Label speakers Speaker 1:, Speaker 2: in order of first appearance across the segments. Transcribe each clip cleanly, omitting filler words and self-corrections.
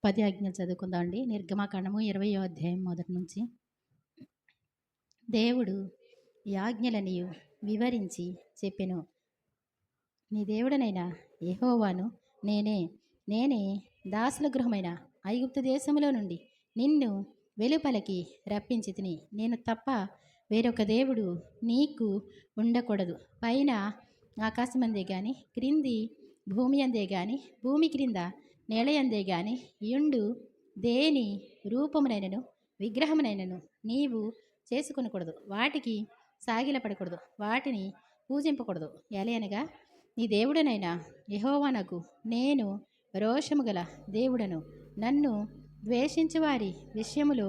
Speaker 1: 10 ఆజ్ఞలు చదువుకుందాం అండి. నిర్గమకాండము 20వ అధ్యాయం మొదటి నుంచి. దేవుడు ఈ ఆజ్ఞలనియు వివరించి చెప్పెను. నీ దేవుడనైన యెహోవాను నేనే దాసుల గృహమైన ఐగుప్తు దేశములో నుండి నిన్ను వెలుపలికి రప్పించి తిని. నేను తప్ప వేరొక దేవుడు నీకు ఉండకూడదు. పైన ఆకాశమందే గాని, క్రింది భూమి అందే గాని, భూమి క్రింద నేలయందే గాని యుండు దేని రూపమునైనను విగ్రహమునైనను నీవు చేసుకొనకూడదు. వాటికి సాగిలపడకూడదు, వాటిని పూజింపకూడదు. ఎలయనగా నీ దేవుడనైన యెహోవానగు నేను రోషము గల దేవుడను. నన్ను ద్వేషించు వారి విషయములో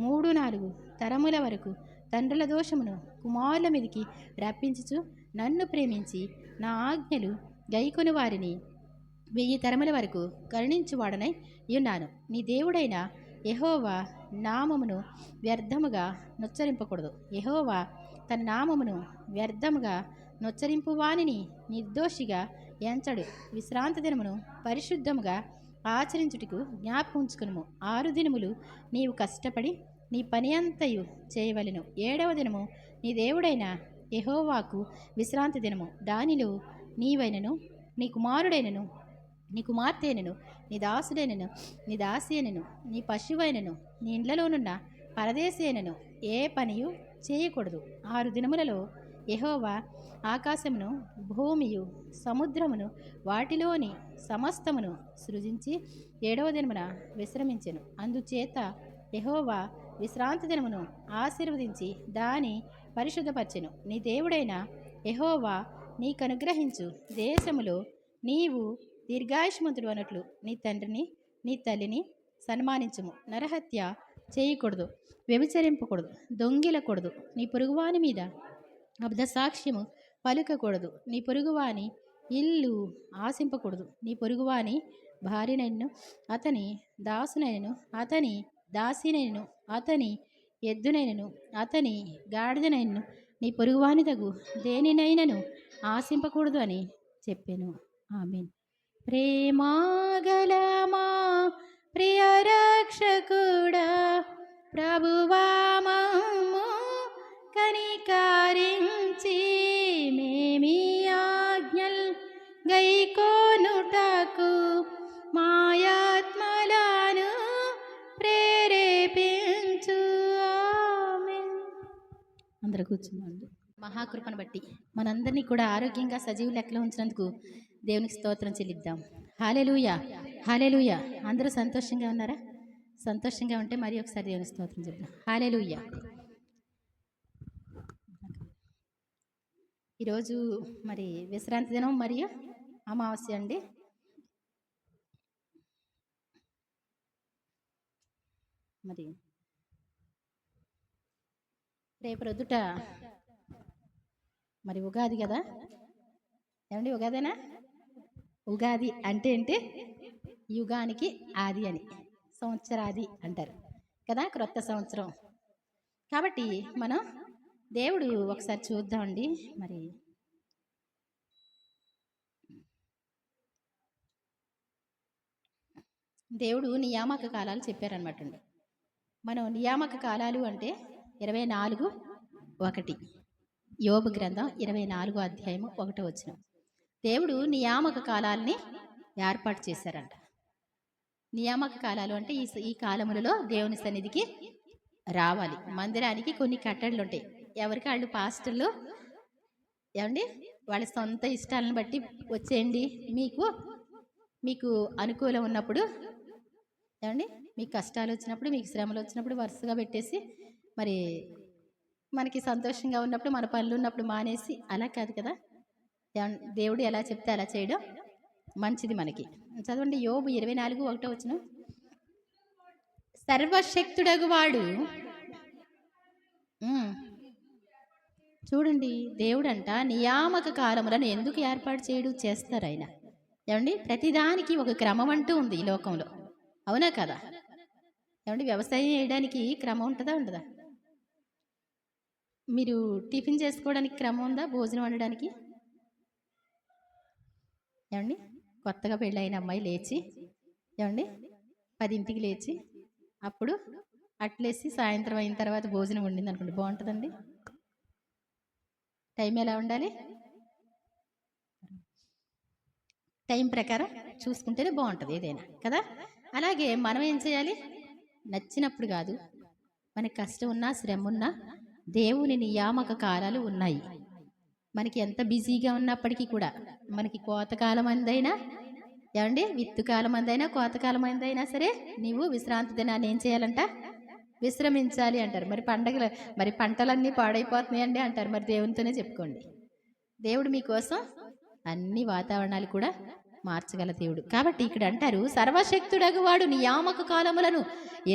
Speaker 1: 3-4 తరముల వరకు తండ్రుల దోషమును కుమారుల మీదికి రప్పించుచు, నన్ను ప్రేమించి నా ఆజ్ఞలు గైకొని వారిని 1000 తరముల వరకు కరుణించువాడనై ఉన్నాను. నీ దేవుడైన యెహోవా నామమును వ్యర్థముగా నొచ్చరింపకూడదు. యెహోవా తన నామమును వ్యర్థముగా నొచ్చరింపు వానిని నిర్దోషిగా ఎంచడు. విశ్రాంతి దినమును పరిశుద్ధముగా ఆచరించుటకు జ్ఞాపకం ఉంచుకును. 6 దినములు నీవు కష్టపడి నీ పని అంతయు చేయవలెను. 7వ దినము నీ దేవుడైన యెహోవాకు విశ్రాంతి దినము. దానిలో నీవైనను, నీ కుమారుడైనను, నీ కుమార్తెనను, నీ దాసుడైనను, నీ దాసి అయినను, నీ పశువైనను, నీ ఇండ్లలోనున్న పరదేశి అయినను ఏ పనియు చేయకూడదు. 6 దినములలో యెహోవా ఆకాశమును, భూమియు, సముద్రమును, వాటిలోని సమస్తమును సృజించి 7వ దినమున విశ్రమించెను. అందుచేత యెహోవా విశ్రాంతి దినమును ఆశీర్వదించి దాని పరిశుద్ధపరచెను. నీ దేవుడైన యెహోవా నీకనుగ్రహించు దేశములో నీవు దీర్ఘాయుష్మంతుడు అన్నట్లు నీ తండ్రిని, నీ తల్లిని సన్మానించుము. నరహత్య చేయకూడదు, వ్యభిచరింపకూడదు, దొంగిలకూడదు, నీ పొరుగువాని మీద అబద్ధ సాక్ష్యము పలుకకూడదు, నీ పొరుగువాని ఇల్లు ఆశింపకూడదు, నీ పొరుగువాని భార్యనైనను, అతని దాసునైనను, అతని దాసినైనను, అతని ఎద్దునైనను, అతని గాడిదనైనను, నీ పొరుగువాని తగు దేనినైనను ఆశింపకూడదు అని చెప్పెను. ఆమేన్. ప్రేమాగలమా ప్రియ రక్షకుడా, ప్రభువా మమ్ము కనికరించి మేమీ ఆజ్ఞల్ గైకొనుటకు మాయాత్మలను ప్రేరేపించు. ఆమేన్. అందరూ కూర్చున్నాండి. మహాకృపను బట్టి మనందరినీ కూడా ఆరోగ్యంగా సజీవ లెక్కలో ఉంచినందుకు దేవునికి స్తోత్రం చెల్లిద్దాం. హల్లెలూయా, హల్లెలూయా. అందరూ సంతోషంగా ఉన్నారా? సంతోషంగా ఉంటే మరి ఒకసారి దేవునికి స్తోత్రం చెప్దాం. హల్లెలూయా. ఈరోజు మరి విశ్రాంతి దినం మరియు అమావాస్య అండి. మరి రేపు రొద్దుట మరి ఉగాది కదా ఏమండి? ఉగాదేనా? ఉగాది అంటే ఏంటి? యుగానికి ఆది అని, సంవత్సరాది అంటారు కదా, క్రొత్త సంవత్సరం. కాబట్టి మనం దేవుడు ఒకసారి చూద్దామండి. మరి దేవుడు నియామక కాలాలు చెప్పారనమాట అండి. మనం నియామక కాలాలు అంటే 24:1 యోబు గ్రంథం 24వ అధ్యాయము 1వ వచనం. దేవుడు నియామక కాలాలని ఏర్పాటు చేశారంట. నియామక కాలాలు అంటే ఈ కాలములలో దేవుని సన్నిధికి రావాలి. మందిరానికి కొన్ని కట్టడలు ఉంటాయి. ఎవరికి వాళ్ళు పాస్టర్లు ఏమండి వాళ్ళ సొంత ఇష్టాలను బట్టి వచ్చేయండి, మీకు అనుకూలం ఉన్నప్పుడు ఏమండి, మీకు కష్టాలు వచ్చినప్పుడు, మీకు శ్రమలు వచ్చినప్పుడు వరుసగా పెట్టేసి, మరి మనకి సంతోషంగా ఉన్నప్పుడు, మన పనులు ఉన్నప్పుడు మానేసి, అలా కాదు కదా. దేవుడు ఎలా చెప్తే అలా చేయడం మంచిది మనకి. చదవండి యోబు 24:1 వచనం. సర్వశక్తుడగు వాడు చూడండి, దేవుడంట నియామక కాలములను ఎందుకు ఏర్పాటు చేస్తారు ఆయన. ఏమండి, ప్రతిదానికి ఒక క్రమం అంటూ ఉంది ఈ లోకంలో, అవునా కదా? ఏమండి, వ్యవసాయం చేయడానికి క్రమం ఉంటుందా ఉండదా? మీరు టిఫిన్ చేసుకోవడానికి క్రమం ఉందా? భోజనం వండడానికి? ఏమండి, కొత్తగా పెళ్ళైన అమ్మాయి లేచి ఏమండి 10ంటికి లేచి అప్పుడు అట్లేసి సాయంత్రం అయిన తర్వాత భోజనం వండింది అనుకోండి, బాగుంటుందండి. టైం ఎలా ఉండాలి? టైం ప్రకారం చూసుకుంటేనే బాగుంటుంది ఏదైనా కదా. అలాగే మనం ఏం చేయాలి? నచ్చినప్పుడు కాదు, మనకి కష్టం ఉన్నా శ్రమ ఉన్నా దేవుని నియామక కాలాలు ఉన్నాయి. మనకి ఎంత బిజీగా ఉన్నప్పటికీ కూడా, మనకి కోతకాలం అందైనా ఏమండి, విత్తుకాలం అందైనా కోతకాలం అందైనా సరే నీవు విశ్రాంతి దినాన్ని ఏం చేయాలంట? విశ్రమించాలి అంటారు. మరి పండగలు, మరి పంటలన్నీ పాడైపోతున్నాయండి అంటారు. మరి దేవునితోనే చెప్పుకోండి. దేవుడు మీకోసం అన్ని వాతావరణాలు కూడా మార్చగల దేవుడు. కాబట్టి ఇక్కడ అంటారు, సర్వశక్తుడగు వాడు నియామక కాలములను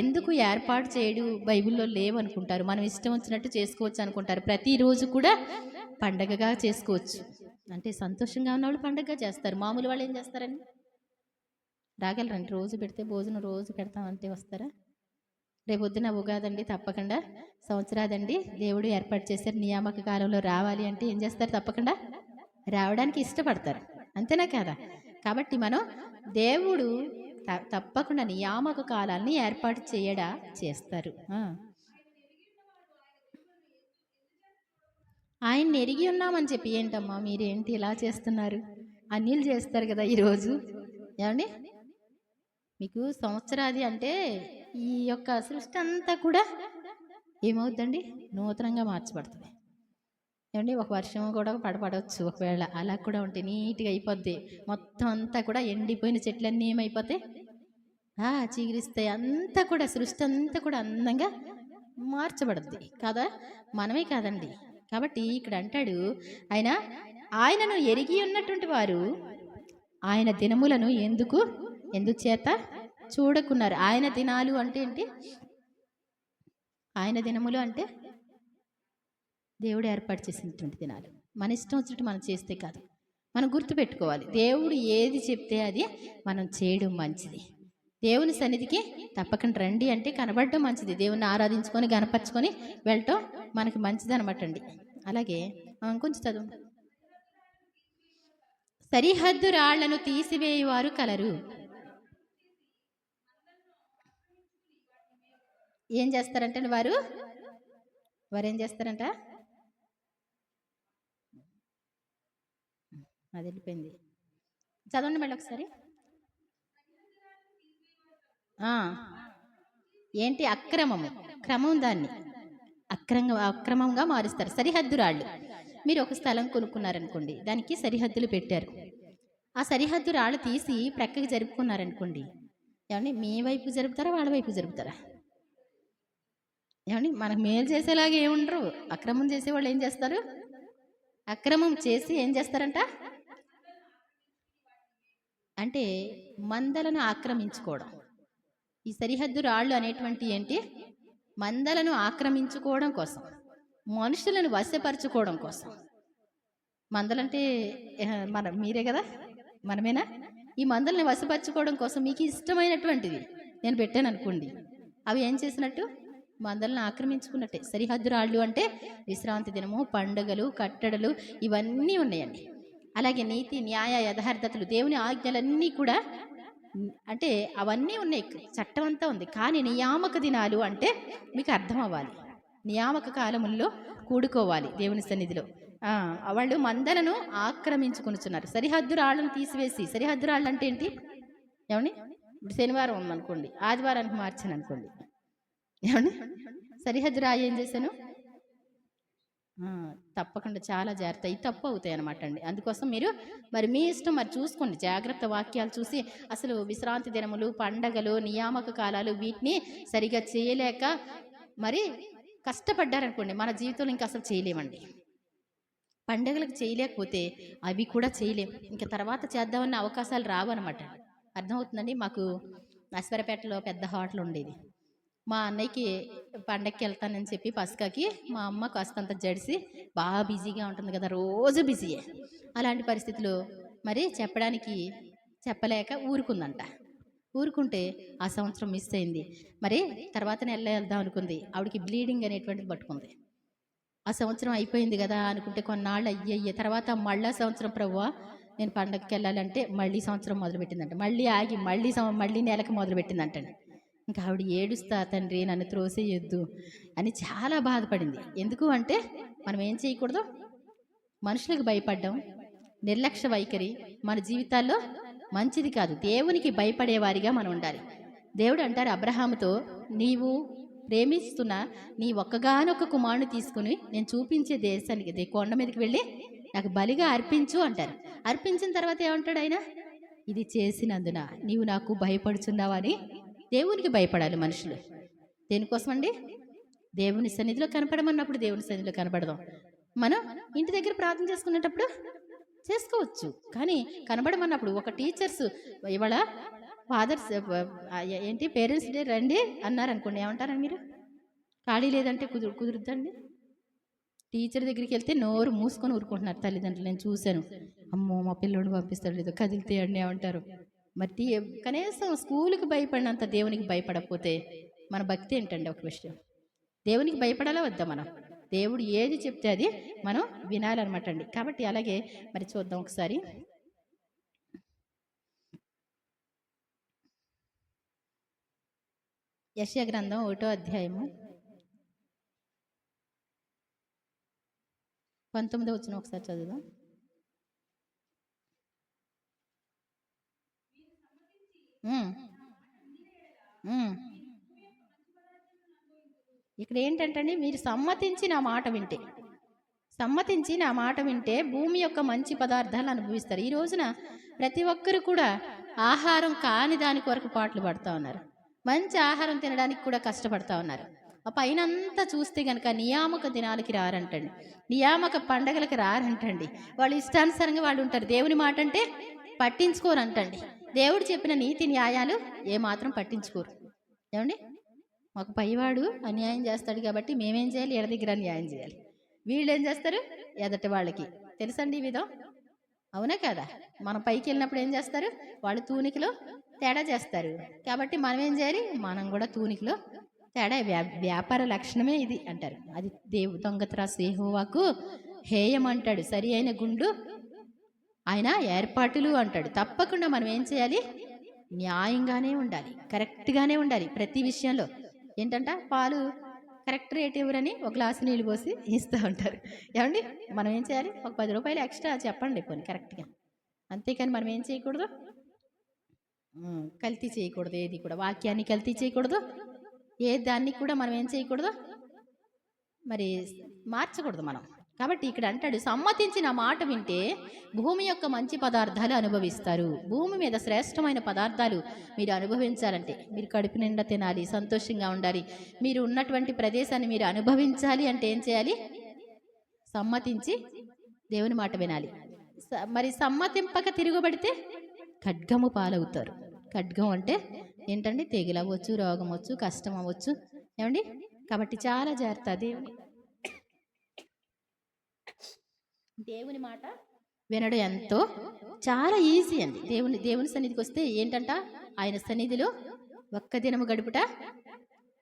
Speaker 1: ఎందుకు ఏర్పాటు చేయడు? బైబిల్లో లేవనుకుంటారు. మనం ఇష్టం వచ్చినట్టు చేసుకోవచ్చు అనుకుంటారు. ప్రతిరోజు కూడా పండగగా చేసుకోవచ్చు. అంటే సంతోషంగా ఉన్నవాళ్ళు పండగగా చేస్తారు. మామూలు వాళ్ళు ఏం చేస్తారని రాగలరండి? రోజు పెడితే భోజనం రోజు పెడతామంటే వస్తారా? రేపొద్దున ఉగాదండి, తప్పకుండా సంవత్సరాదండి దేవుడు ఏర్పాటు చేశారు, నియామక కాలంలో రావాలి అంటే ఏం చేస్తారు? తప్పకుండా రావడానికి ఇష్టపడతారు. అంతేనా కదా? కాబట్టి మనం దేవుడు తప్పకుండా నియామక కాలాన్ని ఏర్పాటు చేస్తారు. ఆయన్ని ఎరిగి ఉన్నామని చెప్పి ఏంటమ్మా మీరేంటి ఇలా చేస్తున్నారు? అన్యులు చేస్తారు కదా ఈరోజు. ఏమండి, మీకు సంవత్సరాది అంటే ఈ యొక్క సృష్టి అంతా కూడా ఏమవుతుందండి? నూతనంగా మార్చబడుతుంది. ఏమండి, ఒక వర్షం కూడా పడవచ్చు ఒకవేళ, అలా కూడా ఉంటే నీట్గా అయిపోద్ది. మొత్తం అంతా కూడా ఎండిపోయిన చెట్లన్నీ ఏమైపోతాయి? చిగురిస్తాయి. అంతా కూడా సృష్టి అంతా కూడా అందంగా మార్చబడుద్ది కదా. మనమే కాదండి. కాబట్టి ఇక్కడ అంటాడు, ఆయనను ఎరిగి ఉన్నటువంటి వారు ఆయన దినములను ఎందుచేత చూడకున్నారు. ఆయన దినాలు అంటే ఏంటి? ఆయన దినములు అంటే దేవుడు ఏర్పాటు చేసినటువంటి దినాలు. మన ఇష్టం వచ్చినట్టు మనం చేస్తే కాదు, మనం గుర్తుపెట్టుకోవాలి. దేవుడు ఏది చెప్తే అది మనం చేయడం మంచిది. దేవుని సన్నిధికి తప్పకుండా రండి అంటే కనబడడం మంచిది. దేవుని ఆరాధించుకొని గణపరుచుకొని వెళ్ళటం మనకి మంచిది అనమాట అండి. అలాగే కొంచెం చదువు. సరిహద్దు రాళ్లను తీసివేయువారు కలరు. ఏం చేస్తారంటే వారు ఏం చేస్తారంట? అది వెళ్ళిపోయింది, చదవండి మళ్ళీ ఒకసారి. ఏంటి? అక్రమము, క్రమం, దాన్ని అక్రమంగా మారుస్తారు. సరిహద్దు రాళ్ళు. మీరు ఒక స్థలం కొనుక్కున్నారనుకోండి, దానికి సరిహద్దులు పెట్టారు. ఆ సరిహద్దు రాళ్ళు తీసి ప్రక్కకి జరుపుకున్నారనుకోండి, ఏమండి, మీ వైపు జరుపుతారా వాళ్ళ వైపు జరుపుతారా? ఏమండి, మనకు మేలు చేసేలాగా ఏముండరు. అక్రమం చేసేవాళ్ళు ఏం చేస్తారు? అక్రమం చేసి ఏం చేస్తారంట అంటే మందలను ఆక్రమించుకోవడం. ఈ సరిహద్దు రాళ్ళు అనేటువంటి ఏంటి? మందలను ఆక్రమించుకోవడం కోసం, మనుషులను వశపరచుకోవడం కోసం. మందలంటే మీరే కదా, మనమేనా? ఈ మందలను వశపరచుకోవడం కోసం మీకు ఇష్టమైనటువంటిది నేను పెట్టాను అనుకోండి, అవి ఏం చేసినట్టు? మందలను ఆక్రమించుకున్నట్టే. సరిహద్దు రాళ్ళు అంటే విశ్రాంతి దినము, పండుగలు, కట్టడలు ఇవన్నీ ఉన్నాయండి. అలాగే నీతి, న్యాయ, యథార్థతలు, దేవుని ఆజ్ఞలన్నీ కూడా అంటే అవన్నీ ఉన్నాయి, చట్టం అంతా ఉంది. కానీ నియామక దినాలు అంటే మీకు అర్థం అవ్వాలి. నియామక కాలముల్లో కూడుకోవాలి దేవుని సన్నిధిలో. వాళ్ళు మందలను ఆక్రమించుకొనుచున్నారు. సరిహద్దు రాళ్ళను తీసివేసి. సరిహద్దు రాళ్ళు అంటే ఏంటి? ఏమండి, ఇప్పుడు శనివారం ఉందనుకోండి, ఆదివారానికి మార్చాను అనుకోండి, ఏమండి, సరిహద్దు రాయి ఏం చేశాను? తప్పకుండా చాలా జాగ్రత్త, ఈ తప్పు అవుతాయి అనమాట అండి. అందుకోసం మీరు మరి మీ ఇష్టం, మరి చూసుకోండి జాగ్రత్త, వాక్యాలు చూసి. అసలు విశ్రాంతి దినములు, పండగలు, నియామక కాలాలు వీటిని సరిగా చేయలేక మరి కష్టపడ్డారనుకోండి, మన జీవితంలో ఇంకా అసలు చేయలేమండి. పండగలకు చేయలేకపోతే అవి కూడా చేయలేం. ఇంకా తర్వాత చేద్దామన్న అవకాశాలు రావన్నమాట. అర్థమవుతుందండి. మాకు అశ్వరపేటలో పెద్ద హోటల్ ఉండేది. మా అన్నయ్యకి పండగకి వెళ్తానని చెప్పి పసకాకి మా అమ్మ కాస్తంత జడిసి బాగా బిజీగా ఉంటుంది కదా, రోజు బిజీయే. అలాంటి పరిస్థితులు మరి చెప్పలేక ఊరుకుందంట. ఊరుకుంటే ఆ సంవత్సరం మిస్ అయింది. మరి తర్వాత నెల వెళ్దాం అనుకుంది. ఆవిడకి బ్లీడింగ్ అనేటువంటిది పట్టుకుంది. ఆ సంవత్సరం అయిపోయింది కదా అనుకుంటే కొన్నాళ్ళు అయ్యయ్యే తర్వాత మళ్ళా సంవత్సరం ప్రభువా నేను పండగకి వెళ్ళాలంటే మళ్ళీ సంవత్సరం మొదలుపెట్టిందంట, మళ్ళీ ఆగి మళ్ళీ నెలకి మొదలుపెట్టిందంటండి. ఇంకా ఆవిడ ఏడుస్తా, తండ్రి నన్ను త్రోసేయొద్దు అని చాలా బాధపడింది. ఎందుకు అంటే మనం ఏం చేయకూడదు, మనుషులకు భయపడ్డం, నిర్లక్ష్య వైఖరి మన జీవితాల్లో మంచిది కాదు. దేవునికి భయపడేవారిగా మనం ఉండాలి. దేవుడు అంటారు అబ్రహాముతో, నీవు ప్రేమిస్తున్న నీ ఒక్కగానొక్క కుమారుని తీసుకుని నేను చూపించే దేశానికి కొండ మీదకి వెళ్ళి నాకు బలిగా అర్పించు అంటారు. అర్పించిన తర్వాత ఏమంటాడు ఆయన, ఇది చేసినందున నీవు నాకు భయపడుచున్నావని. దేవునికి భయపడాలి మనుషులు. దేనికోసం అండి? దేవుని సన్నిధిలో కనపడమన్నప్పుడు దేవుని సన్నిధిలో కనపడదాం. మనం ఇంటి దగ్గర ప్రార్థన చేసుకునేటప్పుడు చేసుకోవచ్చు, కానీ కనబడమన్నప్పుడు ఒక టీచర్స్ ఇవాళ ఫాదర్స్ ఏంటి పేరెంట్స్ డే రండి అన్నారు అనుకోండి, ఏమంటారండి మీరు? ఖాళీ లేదంటే కుదురుద్దండి. టీచర్ దగ్గరికి వెళ్తే నోరు మూసుకొని ఊరుకుంటున్నారు తల్లిదండ్రులు. నేను చూశాను, అమ్మో మా పిల్లోడు పంపిస్తాడు లేదో కదిలితే అండి ఏమంటారు. మరి కనీసం స్కూల్కి భయపడినంత దేవునికి భయపడకపోతే మన భక్తి ఏంటండి? ఒక విషయం, దేవునికి భయపడాలా వద్దా? మనం దేవుడు ఏది చెప్తే అది మనం వినాలన్నమాట అండి. కాబట్టి అలాగే మరి చూద్దాం ఒకసారి. యెషయా గ్రంథం 1వ అధ్యాయము 19వ వచనం ఒకసారి చదువుదాం. ఇక్కడ ఏంటంటే మీరు సమ్మతించి నా మాట వింటే భూమి యొక్క మంచి పదార్థాలు అనుభవిస్తారు. ఈ రోజున ప్రతి ఒక్కరు కూడా ఆహారం కాని దాని కొరకు పాటలు పడుతూ ఉన్నారు. మంచి ఆహారం తినడానికి కూడా కష్టపడతా ఉన్నారు. ఆ పైన అంతా చూస్తే కనుక నియామక దినాలకి రారంటండి, నియామక పండగలకి రారంటండి. వాళ్ళు ఇష్టానుసారంగా వాళ్ళు ఉంటారు. దేవుని మాట అంటే పట్టించుకోరంటండి. దేవుడు చెప్పిన నీతి న్యాయాలు ఏమాత్రం పట్టించుకోరు. ఏమండి, మాకు పైవాడు అన్యాయం చేస్తాడు కాబట్టి మేమేం చేయాలి? ఎడ దగ్గర న్యాయం చేయాలి. వీళ్ళు ఏం చేస్తారు? ఎదటి వాళ్ళకి తెలుసండి ఈ విధం, అవునా కదా? మనం పైకి వెళ్ళినప్పుడు ఏం చేస్తారు? వాళ్ళు తూనికలో తేడా చేస్తారు. కాబట్టి మనం ఏం చేయాలి? మనం కూడా తూనికలో తేడా. వ్యాపార లక్షణమే ఇది అంటారు. అది దొంగత్రాసు యెహోవాకు హేయం అంటాడు. సరి అయిన గుండు ఆయన ఏర్పాటులు అంటాడు. తప్పకుండా మనం ఏం చేయాలి? న్యాయంగానే ఉండాలి, కరెక్ట్గానే ఉండాలి ప్రతి విషయంలో. ఏంటంట, పాలు కరెక్ట్ రేట్ ఇవ్వరని ఒక గ్లాసు నీళ్ళు పోసి ఇస్తూ ఉంటారు. ఏమండి, మనం ఏం చేయాలి? ఒక 10 రూపాయలు ఎక్స్ట్రా చెప్పండి పోనీ కరెక్ట్గా. అంతేకాని మనం ఏం చేయకూడదు, కల్తీ చేయకూడదు. ఏది కూడా వాక్యాన్ని కల్తీ చేయకూడదు. ఏ దాన్ని కూడా మనం ఏం చేయకూడదు, మరి మార్చకూడదు మనం. కాబట్టి ఇక్కడ అంటాడు, సమ్మతించిన మాట వింటే భూమి యొక్క మంచి పదార్థాలు అనుభవిస్తారు. భూమి మీద శ్రేష్టమైన పదార్థాలు మీరు అనుభవించాలంటే మీరు కడుపు నిండా తినాలి, సంతోషంగా ఉండాలి, మీరు ఉన్నటువంటి ప్రదేశాన్ని మీరు అనుభవించాలి అంటే ఏం చేయాలి? సమ్మతించి దేవుని మాట వినాలి. మరి సమ్మతింపక తిరుగుబడితే ఖడ్గము పాలవుతారు. ఖడ్గం అంటే ఏంటండి? తెగులు అవ్వచ్చు, రోగం అవ్వచ్చు, కష్టం అవ్వచ్చు. ఏమండి, కాబట్టి చాలా జాగ్రత్త. దేవుని మాట వినడం ఎంతో చాలా ఈజీ అండి. దేవుని సన్నిధికి వస్తే ఏంటంట, ఆయన సన్నిధిలో ఒక్క దినము గడుపుట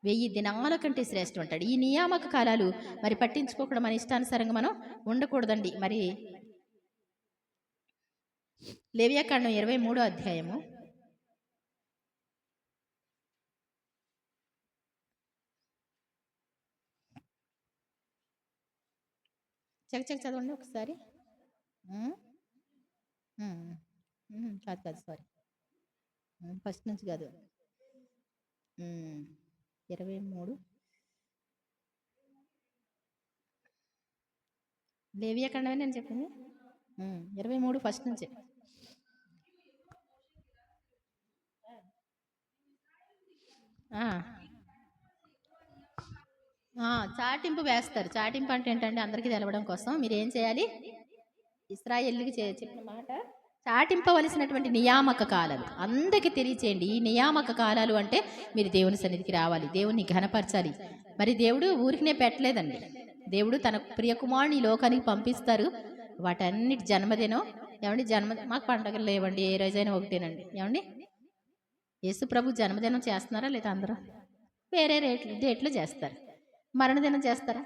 Speaker 1: 1000 దినాల కంటే శ్రేష్టం అంటాడు. ఈ నియామక కాలాలు మరి పట్టించుకోకుండా మన ఇష్టానుసారంగా మనం ఉండకూడదండి. మరి లేవియాకాండం 23వ అధ్యాయము చదవండి ఒకసారి. కాదు సారీ, ఫస్ట్ నుంచి కాదు, 23 లేవియాకాండమే నేను చెప్పింది. 23 ఫస్ట్ నుంచి. చాటింపు వేస్తారు. చాటింపు అంటే ఏంటంటే అందరికీ తెలవడం కోసం మీరు ఏం చేయాలి? ఇశ్రాయేలుకి చెప్పిన మాట చాటింపవలసినటువంటి నియామక కాలాలు అందరికీ తెలియచేయండి. ఈ నియామక కాలాలు అంటే మీరు దేవుని సన్నిధికి రావాలి, దేవుని ఘనపరచాలి. మరి దేవుడు ఊరికినే పెట్టలేదండి. దేవుడు తన ప్రియకుమారుని ఈ లోకానికి పంపిస్తారు. వాటన్నిటి జన్మదినం. ఏమండి, మాకు పండగలు లేవండి, ఏ రోజైనా ఒకటేనండి. ఏమండి, యేసు ప్రభు జన్మదినం చేస్తున్నారా లేదా? అందరూ వేరే డేట్లు చేస్తారు. మరణదినం చేస్తారా?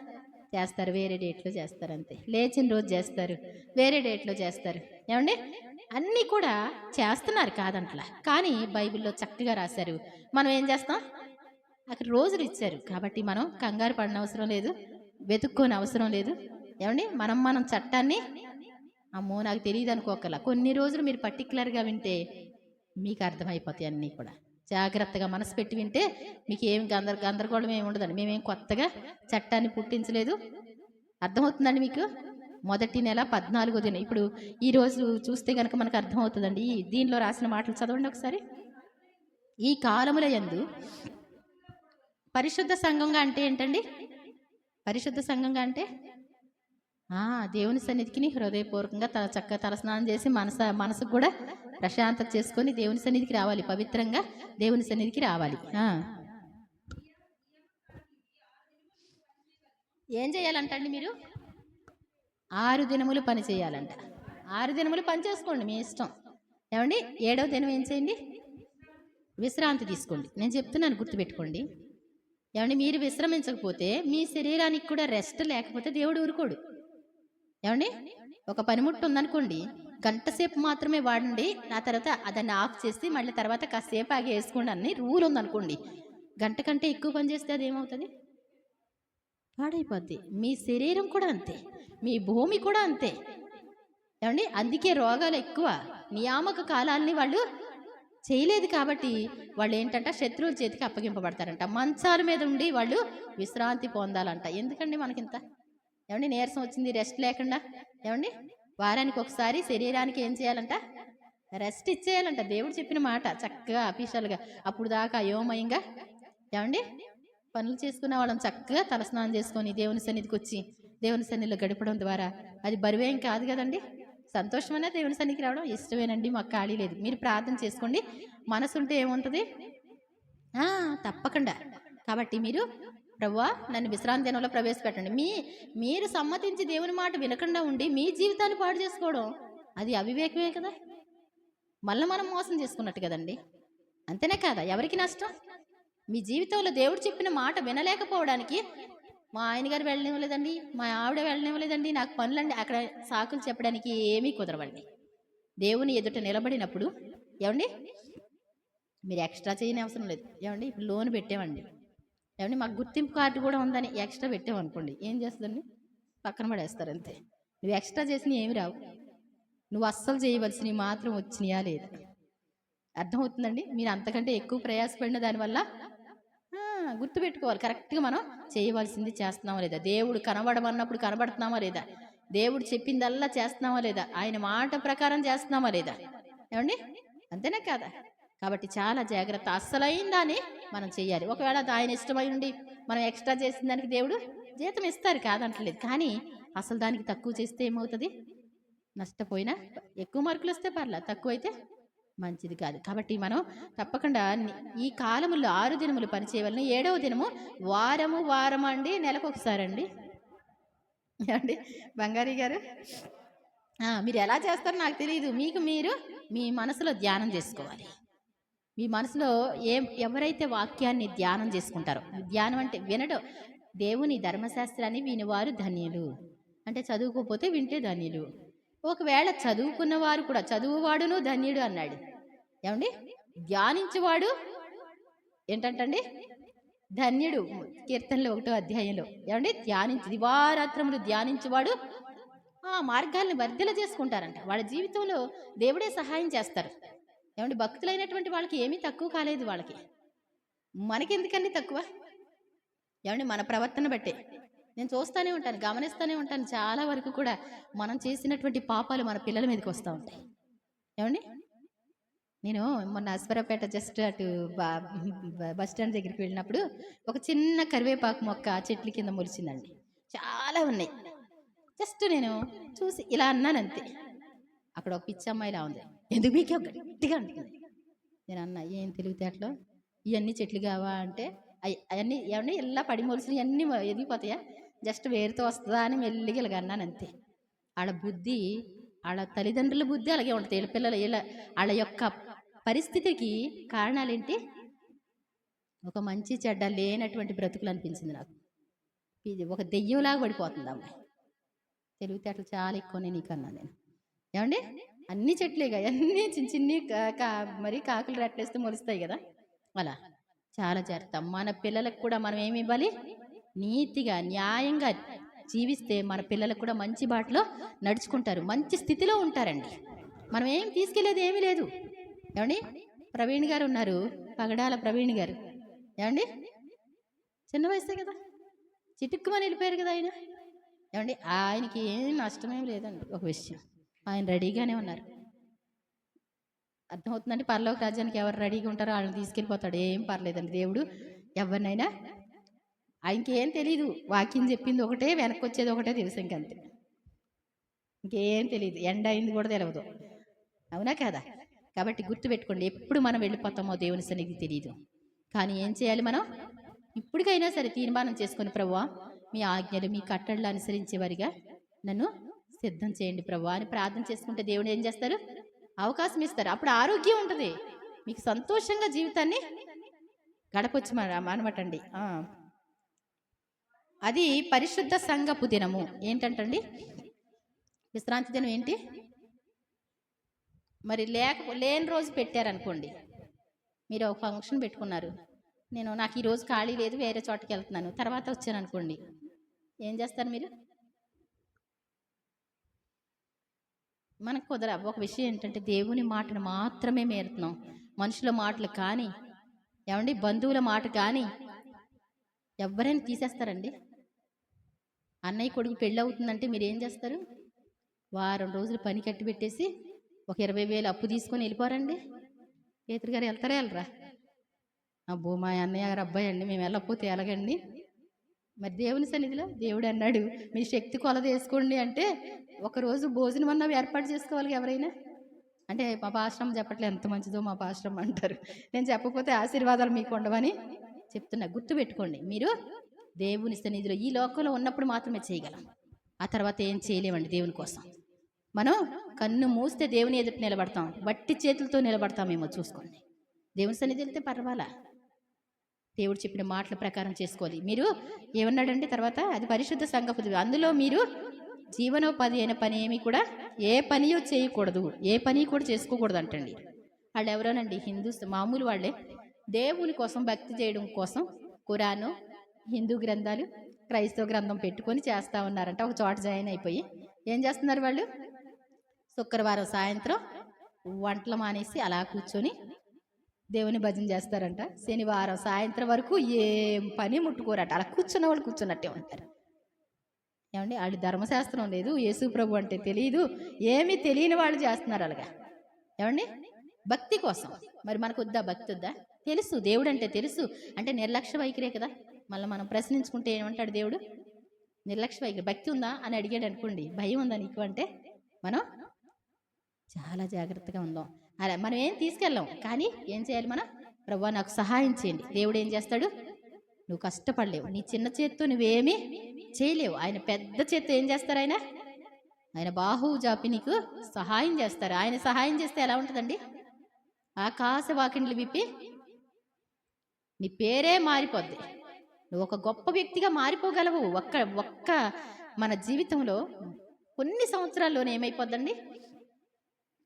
Speaker 1: చేస్తారు, వేరే డేట్లో చేస్తారు. అంతే. లేచిన రోజు చేస్తారు, వేరే డేట్లో చేస్తారు. ఏమండి, అన్నీ కూడా చేస్తున్నారు కాదంట్లా. కానీ బైబిల్‌లో చక్కగా రాశారు. మనం ఏం చేస్తాం? అక్కడ రోజులు ఇచ్చారు. కాబట్టి మనం కంగారు పడనవసరం లేదు. వెతుక్కోని అవసరం లేదు. ఏవండీ? మనం చట్టాన్ని అమ్మో! నాకు తెలీదనుకోకర్లా. కొన్ని రోజులు మీరు పర్టిక్యులర్‌గా వింటే మీకు అర్థమైపోతాయి అన్నీ కూడా. జాగ్రత్తగా మనసు పెట్టి వింటే మీకేం గందరగోళం ఏమి ఉండదండి. మేమేం కొత్తగా చట్టాన్ని పుట్టించలేదు. అర్థమవుతుందండి మీకు? మొదటి నెల 14వ దినం. ఇప్పుడు ఈరోజు చూస్తే గనక మనకు అర్థమవుతుందండి. దీనిలో రాసిన మాటలు చదవండి ఒకసారి. ఈ కాలముల యందు పరిశుద్ధ సంఘంగా అంటే ఏంటండి? పరిశుద్ధ సంఘంగా అంటే దేవుని సన్నిధికి హృదయపూర్వకంగా చక్కగా తలస్నానం చేసి మనసుకు కూడా ప్రశాంతత చేసుకొని దేవుని సన్నిధికి రావాలి. పవిత్రంగా దేవుని సన్నిధికి రావాలి. ఏం చేయాలంటండి మీరు? 6 దినములు పని చేయాలంట. 6 దినములు పని చేసుకోండి మీ ఇష్టం. ఏమండి? 7వ దినం ఏం చేయండి? విశ్రాంతి తీసుకోండి. నేను చెప్తున్నాను, గుర్తుపెట్టుకోండి. ఏమండి? మీరు విశ్రమించకపోతే మీ శరీరానికి కూడా రెస్ట్ లేకపోతే దేవుడు ఊరుకోడు. ఏమండి? ఒక పనిముట్టు ఉందనుకోండి, గంట సేపు మాత్రమే వాడండి, ఆ తర్వాత దాన్ని ఆఫ్ చేసి మళ్ళీ తర్వాత కాసేపు ఆగి వేసుకోండి అని రూల్ ఉందనుకోండి. గంట కంటే ఎక్కువ పని చేస్తే అది ఏమవుతుంది? పాడైపోద్ది. మీ శరీరం కూడా అంతే, మీ భూమి కూడా అంతే. ఏమండి? అందుకే రోగాలు ఎక్కువ. నియామక కాలాల్ని వాళ్ళు చేయలేదు కాబట్టి వాళ్ళు ఏంటంట శత్రువుల చేతికి అప్పగింపబడతారంట. మంచాల మీద ఉండి వాళ్ళు విశ్రాంతి పొందాలంట. ఎందుకండి మనకింత? ఏమండి? నీరసం వచ్చింది, రెస్ట్ లేకుండా. ఏమండి? వారానికి ఒకసారి శరీరానికి ఏం చేయాలంట? రెస్ట్ ఇచ్చేయాలంట. దేవుడు చెప్పిన మాట చక్కగా అఫీషియల్గా. అప్పుడు దాకా అయోమయంగా ఏమండి పనులు చేసుకునే వాళ్ళని చక్కగా తలస్నానం చేసుకొని దేవుని సన్నిధికి వచ్చి దేవుని సన్నిధిలో గడపడం ద్వారా అది బరువేం కాదు కదండి. సంతోషమైనా దేవుని సన్నిధికి రావడం ఇష్టమేనండి. మాకు ఖాళీ లేదు. మీరు ప్రార్థన చేసుకోండి. మనసు ఉంటే ఏముంటుంది? తప్పకుండా. కాబట్టి మీరు ప్రభువా నన్ను విశ్రాంతి దినంలో ప్రవేశపెట్టండి. మీరు సమ్మతించి దేవుని మాట వినకుండా ఉండి మీ జీవితాన్ని పాడు చేసుకోవడం అది అవివేకమే కదా. మళ్ళీ మనం మోసం చేసుకున్నట్టు కదండి. అంతేనే కాదా? ఎవరికి నష్టం? మీ జీవితంలో దేవుడు చెప్పిన మాట వినలేకపోవడానికి మా ఆయన గారు వెళ్ళనివ్వలేదండి, మా ఆవిడ వెళ్ళనివ్వలేదండి, నాకు పనులండి, అక్కడ సాకులు చెప్పడానికి ఏమీ కుదరవండి. దేవుని ఎదుట నిలబడినప్పుడు ఏమండి మీరు ఎక్స్ట్రా చేయని అవసరం లేదు. ఏమండి? ఇప్పుడు లోన్ పెట్టామండి, ఏమండి మాకు గుర్తింపు కార్డు కూడా ఉందని ఎక్స్ట్రా పెట్టామనుకోండి, ఏం చేస్తుందండి? పక్కన పడేస్తారు అంతే. నువ్వు ఎక్స్ట్రా చేసినవి ఏమి రావు. నువ్వు అస్సలు చేయవలసినవి మాత్రం వచ్చినాయా లేదా? అర్థమవుతుందండి? మీరు అంతకంటే ఎక్కువ ప్రయాసపడిన దానివల్ల గుర్తుపెట్టుకోవాలి. కరెక్ట్గా మనం చేయవలసింది చేస్తున్నామా లేదా? దేవుడు కనబడమన్నప్పుడు కనబడుతున్నామా లేదా? దేవుడు చెప్పిందల్లా చేస్తున్నామా లేదా? ఆయన మాట ప్రకారం చేస్తున్నామా లేదా? ఏమండి? అంతేనా కాదా? కాబట్టి చాలా జాగ్రత్త. అస్సలైన దాన్ని మనం చెయ్యాలి. ఒకవేళ ఆయన ఇష్టమై ఉండి మనం ఎక్స్ట్రా చేసిన దానికి దేవుడు జీతం ఇస్తారు, కాదంటలేదు. కానీ అసలు దానికి తక్కువ చేస్తే ఏమవుతుంది? నష్టపోయినా ఎక్కువ మార్కులు వస్తే పర్లా, తక్కువైతే మంచిది కాదు. కాబట్టి మనం తప్పకుండా ఈ కాలములో 6 దినములు పనిచేయవలను. 7వ దినము వారం అండి, నెలకు ఒకసారి అండి. ఏమండి బంగారీ గారు? మీరు ఎలా చేస్తారో నాకు తెలియదు. మీరు మీ మనసులో ధ్యానం చేసుకోవాలి. మీ మనసులో ఎవరైతే వాక్యాన్ని ధ్యానం చేసుకుంటారో, ధ్యానం అంటే వినడం, దేవుని ధర్మశాస్త్రాన్ని వినివారు ధన్యులు. అంటే చదువుకోకపోతే వింటే ధన్యులు. ఒకవేళ చదువుకున్నవారు కూడా చదువువాడును ధన్యుడు అన్నాడు. ఏమండి? ధ్యానించేవాడు ఏంటంటండి? ధన్యుడు. కీర్తనలు 1వ అధ్యాయంలో. ఏమండి? దివారాత్రములు ధ్యానించేవాడు మార్గాల్ని వర్ధిల చేసుకుంటారంట. వాళ్ళ జీవితంలో దేవుడే సహాయం చేస్తారు. ఏమండి? భక్తులైనటువంటి వాళ్ళకి ఏమీ తక్కువ కాలేదు. వాళ్ళకి మనకెందుకన్నీ తక్కువ? ఏమండి? మన ప్రవర్తన బట్టే నేను చూస్తూనే ఉంటాను, గమనిస్తూనే ఉంటాను. చాలా వరకు కూడా మనం చేసినటువంటి పాపాలు మన పిల్లల మీదకి వస్తూ ఉంటాయి. ఏమండి? నేను మొన్న అశ్వరాపేట జస్ట్ అటు బస్ స్టాండ్ దగ్గరికి వెళ్ళినప్పుడు ఒక చిన్న కరివేపాకు మొక్క చెట్ల కింద మొలిచిందండి. చాలా ఉన్నాయి. జస్ట్ నేను చూసి ఇలా అన్నాను అంతే. అక్కడ ఒక పిచ్చి అమ్మాయిలా ఉంది. ఎందుకు మీకే గట్టిగా అంటుంది. నేను అన్నా, ఏం తెలివితేటలో ఇవన్నీ చెట్లు కావా అంటే, అవన్నీ ఏమన్నా ఇలా పడి మొలిసినవి అన్నీ ఎదిగిపోతాయా, జస్ట్ వేరుతో వస్తుందా అని మెల్లిగా ఇలాగ అన్నాను అంతే. వాళ్ళ బుద్ధి, వాళ్ళ తల్లిదండ్రుల బుద్ధి అలాగే ఉంటుంది. వీళ్ళ పిల్లలు వాళ్ళ యొక్క పరిస్థితికి కారణాలేంటి? ఒక మంచి చెడ్డ లేనటువంటి బ్రతుకులు అనిపించింది నాకు. ఇది ఒక దెయ్యంలాగా పడిపోతుంది అమ్మాయి. తెలివితేటలు చాలా ఎక్కువనే నీకన్నా నేను. ఏమండి? అన్ని చెట్లేగా అన్నీ చిన్న చిన్ని మరి కాకులు రెట్లేస్తే మొలుస్తాయి కదా, అలా చాలా జాగ్రత్త. మన పిల్లలకు కూడా మనం ఏమి ఇవ్వాలి? నీతిగా న్యాయంగా జీవిస్తే మన పిల్లలకు కూడా మంచి బాటలో నడుచుకుంటారు, మంచి స్థితిలో ఉంటారండి. మనం ఏం తీసుకెళ్లేది ఏమీ లేదు. ఏమండి, ప్రవీణ్ గారు ఉన్నారు, పగడాల ప్రవీణ్ గారు. ఏమండి, చిన్న వయసే కదా, చిటుక్కుమని వెళ్ళిపోయారు కదా ఆయన. ఏమండి, ఆయనకి ఏం నష్టమేం లేదండి. ఒక విషయం, ఆయన రెడీగానే ఉన్నారు. అర్థమవుతుందండి. పరలోక రాజ్యానికి ఎవరు రెడీగా ఉంటారో వాళ్ళని తీసుకెళ్ళిపోతాడు, ఏం పర్లేదండి. దేవుడు ఎవరినైనా, ఆయనకి ఏం తెలియదు, వాక్యం చెప్పింది ఒకటే, వెనక్కి వచ్చేది ఒకటే తెలుసు, ఇంకంతే, ఇంకేం తెలియదు. ఎండ అయింది కూడా తెలియదు, అవునా కదా? కాబట్టి గుర్తుపెట్టుకోండి, ఎప్పుడు మనం వెళ్ళిపోతామో దేవుని సన్నిధికి తెలియదు. కానీ ఏం చేయాలి మనం? ఇప్పటికైనా సరే తీర్మానం చేసుకొని, ప్రభువా మీ ఆజ్ఞలు మీ కట్టడలు అనుసరించేవారిగా నన్ను సిద్ధం చేయండి ప్రభువా అని ప్రార్థన చేసుకుంటే దేవుడు ఏం చేస్తారు? అవకాశం ఇస్తారు. అప్పుడు ఆరోగ్యం ఉంటుంది, మీకు సంతోషంగా జీవితాన్ని గడపొచ్చు అనమాట అండి. అది పరిశుద్ధ సంఘపు దినము. ఏంటంటండి విశ్రాంతి దినం ఏంటి? మరి లేని రోజు పెట్టారనుకోండి, మీరు ఒక ఫంక్షన్ పెట్టుకున్నారు, నాకు ఈరోజు ఖాళీ లేదు, వేరే చోటకి వెళ్తున్నాను, తర్వాత వచ్చాను అనుకోండి, ఏం చేస్తారు మీరు? మనకు ఒక విషయం ఏంటంటే, దేవుని మాటను మాత్రమే మేరుతున్నాం, మనుషుల మాటలు కానీ, ఏమండి బంధువుల మాట కానీ ఎవరైనా తీసేస్తారండి. అన్నయ్య కొడుకు పెళ్ళి అవుతుందంటే మీరు ఏం చేస్తారు? వారం రోజులు పని కట్టి పెట్టేసి ఒక 20,000 అప్పు తీసుకొని వెళ్ళిపోరండి. పేతురు గారు వెళ్తారా వెళ్ళరా? అబ్బో మా అన్నయ్య గారు అబ్బాయి అండి, మేము వెళ్ళకపోతే ఎలాగండి? మరి దేవుని సన్నిధిలో దేవుడు అన్నాడు, మీ శక్తి కొలది వేసుకోండి అంటే ఒకరోజు భోజనం అన్నా ఏర్పాటు చేసుకోవాలి ఎవరైనా. అంటే మా పాశ్రమం చెప్పట్లే ఎంత మంచిదో మా పాశ్రమం అంటారు, నేను చెప్పకపోతే ఆశీర్వాదాలు మీకు ఉండవని చెప్తున్నా. గుర్తుపెట్టుకోండి, మీరు దేవుని సన్నిధిలో ఈ లోకంలో ఉన్నప్పుడు మాత్రమే చేయగలం, ఆ తర్వాత ఏం చేయలేమండి దేవుని కోసం. మనం కన్ను మూస్తే దేవుని ఎదుటి నిలబడతాం, బట్టి చేతులతో నిలబడతామేమో చూసుకోండి. దేవుని సన్నిధి వెళ్తే పర్వాలా, దేవుడు చెప్పిన మాటల ప్రకారం చేసుకోవాలి. మీరు ఏమన్నాడంటే తర్వాత, అది పరిశుద్ధ సంఘపు, అందులో మీరు జీవనోపాధి అయిన పని ఏమి కూడా ఏ పనియో చేయకూడదు, ఏ పని కూడా చేసుకోకూడదు అంటండి. వాళ్ళు ఎవరోనండి, హిందూస్ మామూలు వాళ్ళే, దేవుని కోసం భక్తి చేయడం కోసం ఖురాను, హిందూ గ్రంథాలు, క్రైస్తవ గ్రంథం పెట్టుకొని చేస్తూ ఉన్నారంట. ఒక చోట జాయిన్ అయిపోయి ఏం చేస్తున్నారు వాళ్ళు? శుక్రవారం సాయంత్రం వంటలు మానేసి అలా కూర్చొని దేవుని భజన చేస్తారంట. శనివారం సాయంత్రం వరకు ఏం పని ముట్టుకోరట, అలా కూర్చున్న వాళ్ళు కూర్చున్నట్టే ఉంటారు. ఏమండి, వాళ్ళు ధర్మశాస్త్రం లేదు, యేసు ప్రభు అంటే తెలియదు, ఏమీ తెలియని వాళ్ళు చేస్తున్నారు అలాగా. ఏమండి, భక్తి కోసం. మరి మనకు వద్దా భక్తి? వద్దా? తెలుసు, దేవుడు అంటే తెలుసు, అంటే నిర్లక్ష్య వైఖరే కదా. మళ్ళీ మనం ప్రశ్నించుకుంటే ఏమంటాడు దేవుడు? నిర్లక్ష్య వైఖరి. భక్తి ఉందా అని అడిగాడు అనుకోండి, భయం ఉందా నీకు అంటే మనం చాలా జాగ్రత్తగా ఉందాం. అలా మనం ఏం తీసుకెళ్ళాం, కానీ ఏం చేయాలి మనం? ప్రభువా నాకు సహాయం చేయండి. దేవుడు ఏం చేస్తాడు? నువ్వు కష్టపడలేవు, నీ చిన్న చేత్తో నువ్వేమీ చేయలేవు, ఆయన పెద్ద చేత్తో ఏం చేస్తారు? ఆయన బాహువు జాపి నీకు సహాయం చేస్తారు. ఆయన సహాయం చేస్తే ఎలా ఉంటుందండి? ఆకాశ వాకిండ్లు విప్పి నీ పేరే మారిపోద్ది, నువ్వు ఒక గొప్ప వ్యక్తిగా మారిపోగలవు. ఒక్క మన జీవితంలో కొన్ని సంవత్సరాల్లోనే ఏమైపోద్దండి,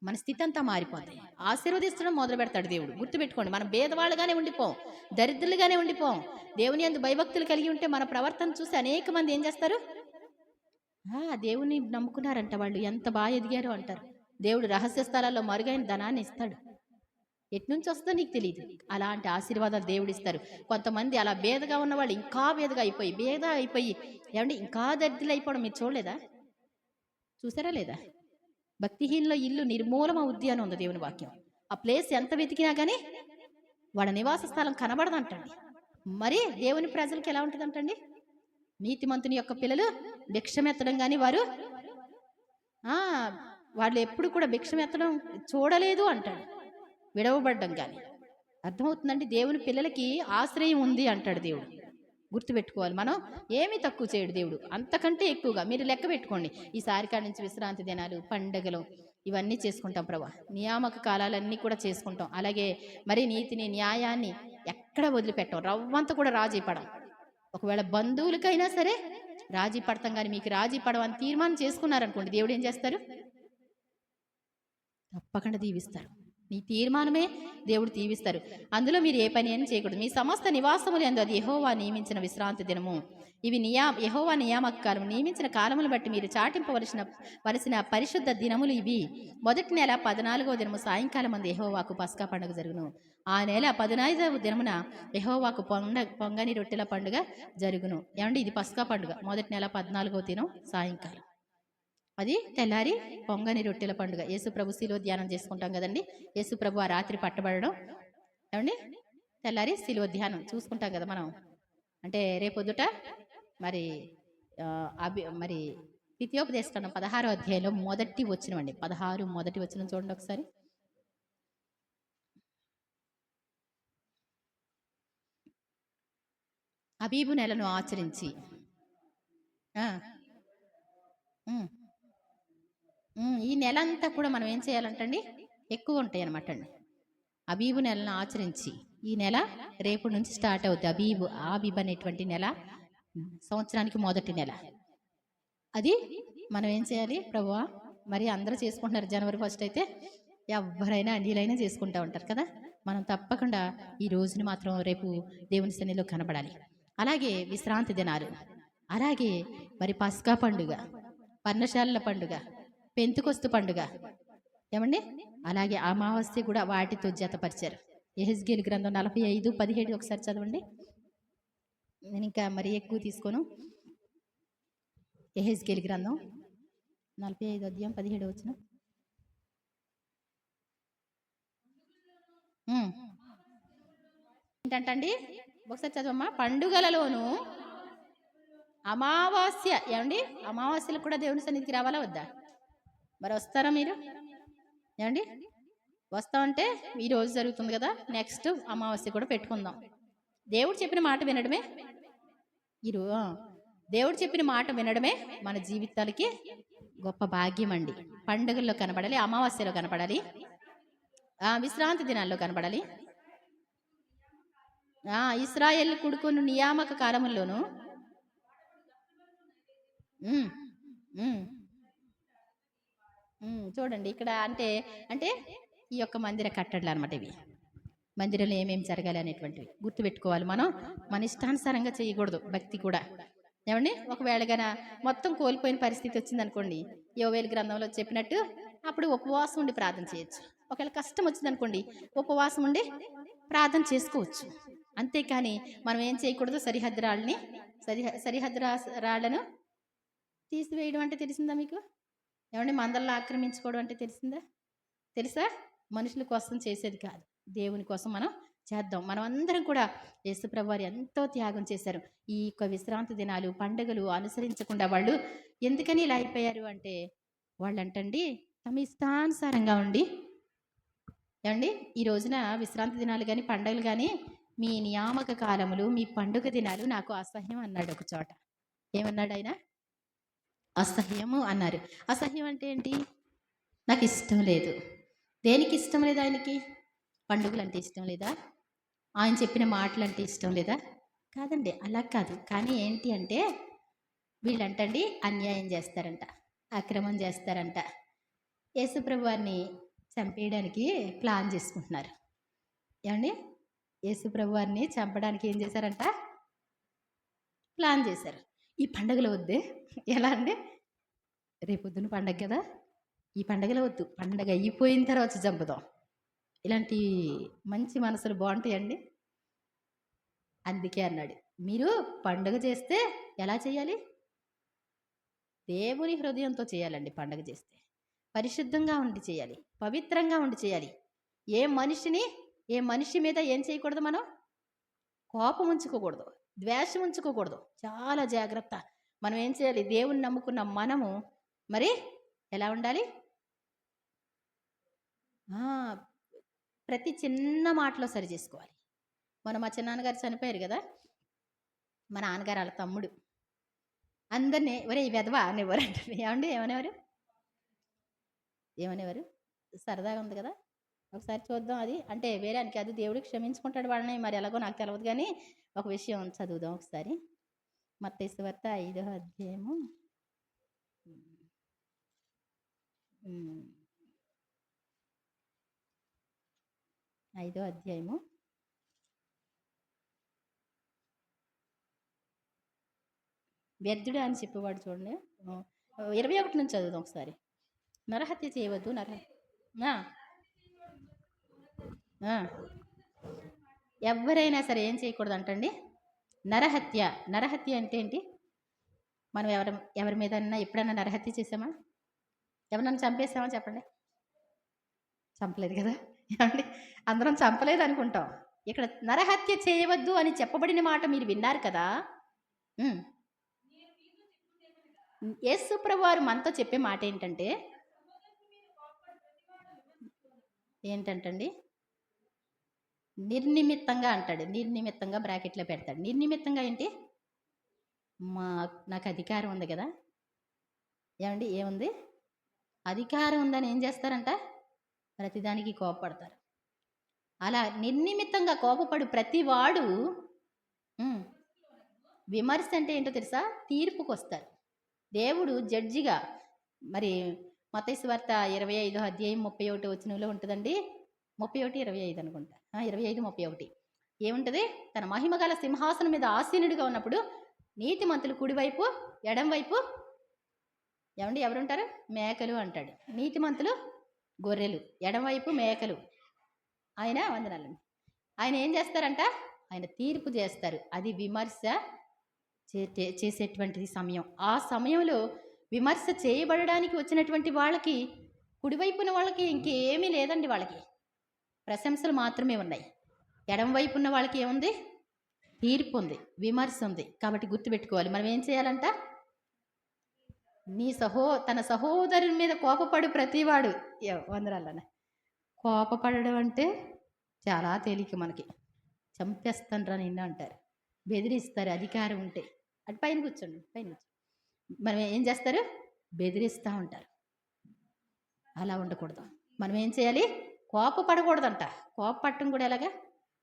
Speaker 1: మన స్థితి అంతా మారిపోద్ది. ఆశీర్వదించడం మొదలు పెడతాడు దేవుడు. గుర్తుపెట్టుకోండి, మనం భేదవాళ్ళుగానే ఉండిపోం, దరిద్రులుగానే ఉండిపోం. దేవుని యందు భయభక్తులు కలిగి ఉంటే మన ప్రవర్తన చూసి అనేక మంది ఏం చేస్తారు? దేవుని నమ్ముకున్నారంట, వాళ్ళు ఎంత బాగా ఎదిగారో అంటారు. దేవుడు రహస్య స్థలాల్లో మరుగైన ధనాన్ని ఇస్తాడు, ఎట్నుంచి వస్తుందో నీకు తెలియదు, అలాంటి ఆశీర్వాదాలు దేవుడు ఇస్తారు. కొంతమంది అలా బేదగా ఉన్నవాళ్ళు ఇంకా బేదగా అయిపోయి ఏమంటే ఇంకా దరిద్రులు అయిపోవడం మీరు చూడలేదా? చూసారా లేదా? భక్తిహీనుల ఇల్లు నిర్మూలం అవుద్ది అని ఉంది దేవుని వాక్యం. ఆ ప్లేస్ ఎంత వెతికినా కానీ వాళ్ళ నివాస స్థలం కనబడదంటండి. మరి దేవుని ప్రజలకు ఎలా ఉంటుందంటండి? నీతిమంతుని యొక్క పిల్లలు భిక్షమెత్తడం కానీ వాళ్ళు ఎప్పుడు కూడా భిక్షమెత్తడం చూడలేదు అంటాడు, విడవబడ్డం కానీ. అర్థమవుతుందండి, దేవుని పిల్లలకి ఆశ్రయం ఉంది అంటాడు దేవుడు. గుర్తుపెట్టుకోవాలి, మనం ఏమీ తక్కువ చేయడు దేవుడు, అంతకంటే ఎక్కువగా. మీరు లెక్క పెట్టుకోండి, ఈసారి కాడి నుంచి విశ్రాంతి దినాలు, పండగలు ఇవన్నీ చేసుకుంటాం ప్రభా, నియామక కాలాలన్నీ కూడా చేసుకుంటాం. అలాగే మరి నీతిని న్యాయాన్ని ఎక్కడ వదిలిపెట్టాం, రవ్వంతా కూడా రాజీ పడం. ఒకవేళ బంధువులకైనా సరే రాజీ పడతాం, కానీ మీకు రాజీ పడవని తీర్మానం చేసుకున్నారనుకోండి, దేవుడు ఏం చేస్తారు? తప్పకుండా దీవిస్తారు. నీ తీర్మానమే దేవుడు దీవిస్తారు. అందులో మీరు ఏ పని అని చేయకూడదు. మీ సమస్త నివాసములందు అది యెహోవా నియమించిన విశ్రాంతి దినము. ఇవి యెహోవా నియామక కాలం. నియమించిన కాలములు బట్టి మీరు వలసిన పరిశుద్ధ దినములు ఇవి. మొదటి నెల 14వ దినము సాయంకాలం మంది యెహోవాకు పస్కా పండుగ జరుగును. ఆ నెల 15వ దినమున యెహోవాకు పొంగని రొట్టెల పండుగ జరుగును. ఏమండి, ఇది పస్కా పండుగ. మొదటి నెల 14వ దినం సాయంకాలం. అది తెల్లారి పొంగని రొట్టెల పండుగ. యేసుప్రభు శిలువ ధ్యానం చేసుకుంటాం కదండి. యేసుప్రభు ఆ రాత్రి పట్టబడడం, ఏమండి, తెల్లారి శిలువ ధ్యానం చూసుకుంటాం కదా మనం. అంటే రేపొద్దుట మరి మరి ద్వితీయోపదేశకాండం 16వ అధ్యాయంలో మొదటి వచనం అండి. 16 మొదటి వచనం చూడండి ఒకసారి. అబీబు నెలను ఆచరించి ఈ నెల అంతా కూడా మనం ఏం చేయాలంటండి, ఎక్కువ ఉంటాయి అనమాట అండి. అబీబు నెలను ఆచరించి, ఈ నెల రేపు నుంచి స్టార్ట్ అవుతుంది. ఆబీబ్ అనేటువంటి నెల సంవత్సరానికి మొదటి నెల. అది మనం ఏం చేయాలి, ప్రభువా, మరి అందరూ చేసుకుంటున్నారు జనవరి 1 అయితే, ఎవరైనా అన్నిలైనా చేసుకుంటూ ఉంటారు కదా. మనం తప్పకుండా ఈ రోజుని మాత్రం రేపు దేవుని సన్నిధిలో కనబడాలి. అలాగే విశ్రాంతి దినాలు, అలాగే మరి పస్కా పండుగ, పర్ణశాలల పండుగ, పెంతుకొస్తు పండుగ, ఏమండి, అలాగే అమావాస్య కూడా వాటితో జతపరిచారు. యెహెజ్కేలు గ్రంథం 45:17 ఒకసారి చదవండి. నేను ఇంకా మరి ఎక్కువ తీసుకోను. యెహెజ్కేలు గ్రంథం 45:17 ఏంటంటండి, ఒకసారి చదవమ్మా. పండుగలలోను అమావాస్య, ఏమండి, అమావాస్యలు కూడా దేవుని సన్నిధికి రావాలా వద్దా? మరి వస్తారా మీరు? ఏమండి, వస్తామంటే ఈ రోజు జరుగుతుంది కదా, నెక్స్ట్ అమావాస్య కూడా పెట్టుకుందాం. దేవుడు చెప్పిన మాట వినడమే దేవుడు చెప్పిన మాట వినడమే మన జీవితాలకి గొప్ప భాగ్యం అండి. పండుగల్లో కనపడాలి, అమావాస్యలో కనపడాలి, విశ్రాంతి దినాల్లో కనపడాలి. ఇశ్రాయేలు కొడుకును నియామక కాలముల్లోనూ చూడండి ఇక్కడ అంటే అంటే ఈ యొక్క మందిర కట్టడలు అనమాట. ఇవి మందిరంలో ఏమేమి జరగాలి అనేటువంటివి గుర్తుపెట్టుకోవాలి. మనం మన ఇష్టానుసారంగా చేయకూడదు. భక్తి కూడా, ఏమండి, ఒకవేళ మొత్తం కోల్పోయిన పరిస్థితి వచ్చిందనుకోండి, యోవేలు గ్రంథంలో చెప్పినట్టు అప్పుడు ఉపవాసం ఉండి ప్రార్థన చేయొచ్చు. ఒకవేళ కష్టం వచ్చిందనుకోండి, ఉపవాసం ఉండి ప్రార్థన చేసుకోవచ్చు. అంతేకాని మనం ఏం చేయకూడదు, సరిహద్దు రాళ్లను తీసివేయడం అంటే తెలిసిందా మీకు? ఏమండి, మందలను ఆక్రమించుకోవడం అంటే తెలుసా? మనుషుల కోసం చేసేది కాదు, దేవుని కోసం మనం చేద్దాం. మనం అందరం కూడా యేసుప్రభు వారు ఎంతో త్యాగం చేశారు. ఈ యొక్క విశ్రాంతి దినాలు, పండుగలు అనుసరించకుండా వాళ్ళు ఎందుకని ఇలా అయిపోయారు అంటే, వాళ్ళు అంటండి తమ ఇష్టానుసారంగా ఉండి, ఏమండి, ఈ రోజున విశ్రాంతి దినాలు కానీ పండుగలు కానీ మీ నియామక కాలములు, మీ పండుగ దినాలు నాకు అసహ్యం అన్నాడు ఒక చోట. ఏమన్నాడు ఆయన? అసహ్యము అన్నారు. అసహ్యం అంటే ఏంటి? నాకు ఇష్టం లేదు. దేనికి ఇష్టం లేదు ఆయనకి? పండుగలు అంటే ఇష్టం లేదా? ఆయన చెప్పిన మాటలు అంటే ఇష్టం లేదా? కాదండి, అలా కాదు. కానీ ఏంటి అంటే, వీళ్ళంటండి అన్యాయం చేస్తారంట, అక్రమం చేస్తారంట, యేసుప్రభు వారిని చంపేయడానికి ప్లాన్ చేసుకుంటున్నారు. ఏమండి, యేసుప్రభు వారిని చంపడానికి ఏం చేశారంట? ప్లాన్ చేశారు. ఈ పండుగలు వద్దే, ఎలా అండి, రేపొద్దున పండగ కదా, ఈ పండగలు వద్దు, పండగ అయిపోయిన తర్వాత చంపుదాం. ఇలాంటి మంచి మనసులు బాగుంటాయండి. అందుకే అన్నాడు, మీరు పండుగ చేస్తే ఎలా చేయాలి? దేవుని హృదయంతో చేయాలండి. పండుగ చేస్తే పరిశుద్ధంగా ఉండి చేయాలి, పవిత్రంగా ఉండి చేయాలి. ఏ మనిషి మీద ఏం చేయకూడదు, మనం కోపం ఉంచుకోకూడదు, ద్వేషం ఉంచుకోకూడదు. చాలా జాగ్రత్త. మనం ఏం చేయాలి? దేవుని నమ్ముకున్న మనము మరి ఎలా ఉండాలి? ప్రతి చిన్న మాటలో సరి చేసుకోవాలి. మా చిన్నాన్నగారు చనిపోయారు కదా, మా నాన్నగారు వాళ్ళ తమ్ముడు అందరినీ ఒరే ఈ వెధవా అనేవారు అంటే, ఏమండి, ఏమనేవారు? సరదాగా ఉంది కదా, ఒకసారి చూద్దాం. అది అంటే వేరేనికి, అది దేవుడికి క్షమించుకుంటాడు వాళ్ళని, మరి ఎలాగో నాకు తెలియదు. కానీ ఒక విషయం చదువుదాం ఒకసారి. మత్తయి సువార్త 5వ అధ్యాయము 5వ అధ్యాయము వ్యర్థుడు అని చెప్పేవాడు చూడండి. 21 నుంచి చదువుదాం ఒకసారి. నరహత్య చేయవద్దు. ఆ, ఆ. ఎవరైనా సరే ఏం చేయకూడదు అంటండి. నరహత్య. నరహత్య అంటే ఏంటి? మనం ఎవరి మీద ఎప్పుడైనా నరహత్య చేసామా? ఎవరన్నా చంపేసామా చెప్పండి? చంపలేదు కదా. ఏమండి, అందరం చంపలేదు అనుకుంటాం. ఇక్కడ నరహత్య చేయవద్దు అని చెప్పబడిన మాట మీరు విన్నారు కదా. యేసు ప్రభు వారు మనతో చెప్పే మాట ఏంటంటండి? నిర్నిమిత్తంగా అంటాడు. నిర్నిమిత్తంగా బ్రాకెట్లో పెడతాడు. నిర్నిమిత్తంగా ఏంటి? నాకు అధికారం ఉంది కదా. ఏమండి, ఏముంది? అధికారం ఉందని ఏం చేస్తారంట? ప్రతిదానికి కోపపడతారు. అలా నిర్నిమిత్తంగా కోపపడు ప్రతివాడు విమర్శ అంటే ఏంటో తెలుసా? తీర్పుకు వస్తారు. దేవుడు జడ్జిగా. మరి మత్తయి సువార్త 25వ అధ్యాయం 31 వచనంలో ఉంటుందండి. 31, 25 అనుకుంటా. 25, 31 ఏముంటుంది? తన మహిమ గల సింహాసనం మీద ఆసీనుడిగా ఉన్నప్పుడు నీతిమంతులు కుడివైపు ఎడంవైపు ఏమండి ఎవరుంటారు? మేకలు అంటాడు. నీతిమంతులు గొర్రెలు, ఎడంవైపు మేకలు. ఆయన వందనాలండి. ఆయన ఏం చేస్తారంట? ఆయన తీర్పు చేస్తారు. అది విమర్శ చేసేటువంటి సమయం. ఆ సమయంలో విమర్శ చేయబడడానికి వచ్చినటువంటి వాళ్ళకి, కుడివైపున వాళ్ళకి ఇంకేమీ లేదండి. వాళ్ళకి ప్రశంసలు మాత్రమే ఉన్నాయి. ఎడంవైపు ఉన్న వాళ్ళకి ఏముంది? తీర్పు ఉంది, విమర్శ ఉంది. కాబట్టి గుర్తుపెట్టుకోవాలి. మనం ఏం చేయాలంట? తన సహోదరుని మీద కోపపడు ప్రతివాడు. వందరాలన్న కోపపడడం అంటే చాలా తేలిక. మనకి చంపేస్తాను రా నిన్న అంటారు, బెదిరిస్తారు. అధికారం ఉంటే అటు పైన కూర్చోండి, పైన మనం ఏం చేస్తారు? బెదిరిస్తూ ఉంటారు. అలా ఉండకూడదు. మనం ఏం చేయాలి? కోపపడకూడదంట. కోపపడటం కూడా ఎలాగా?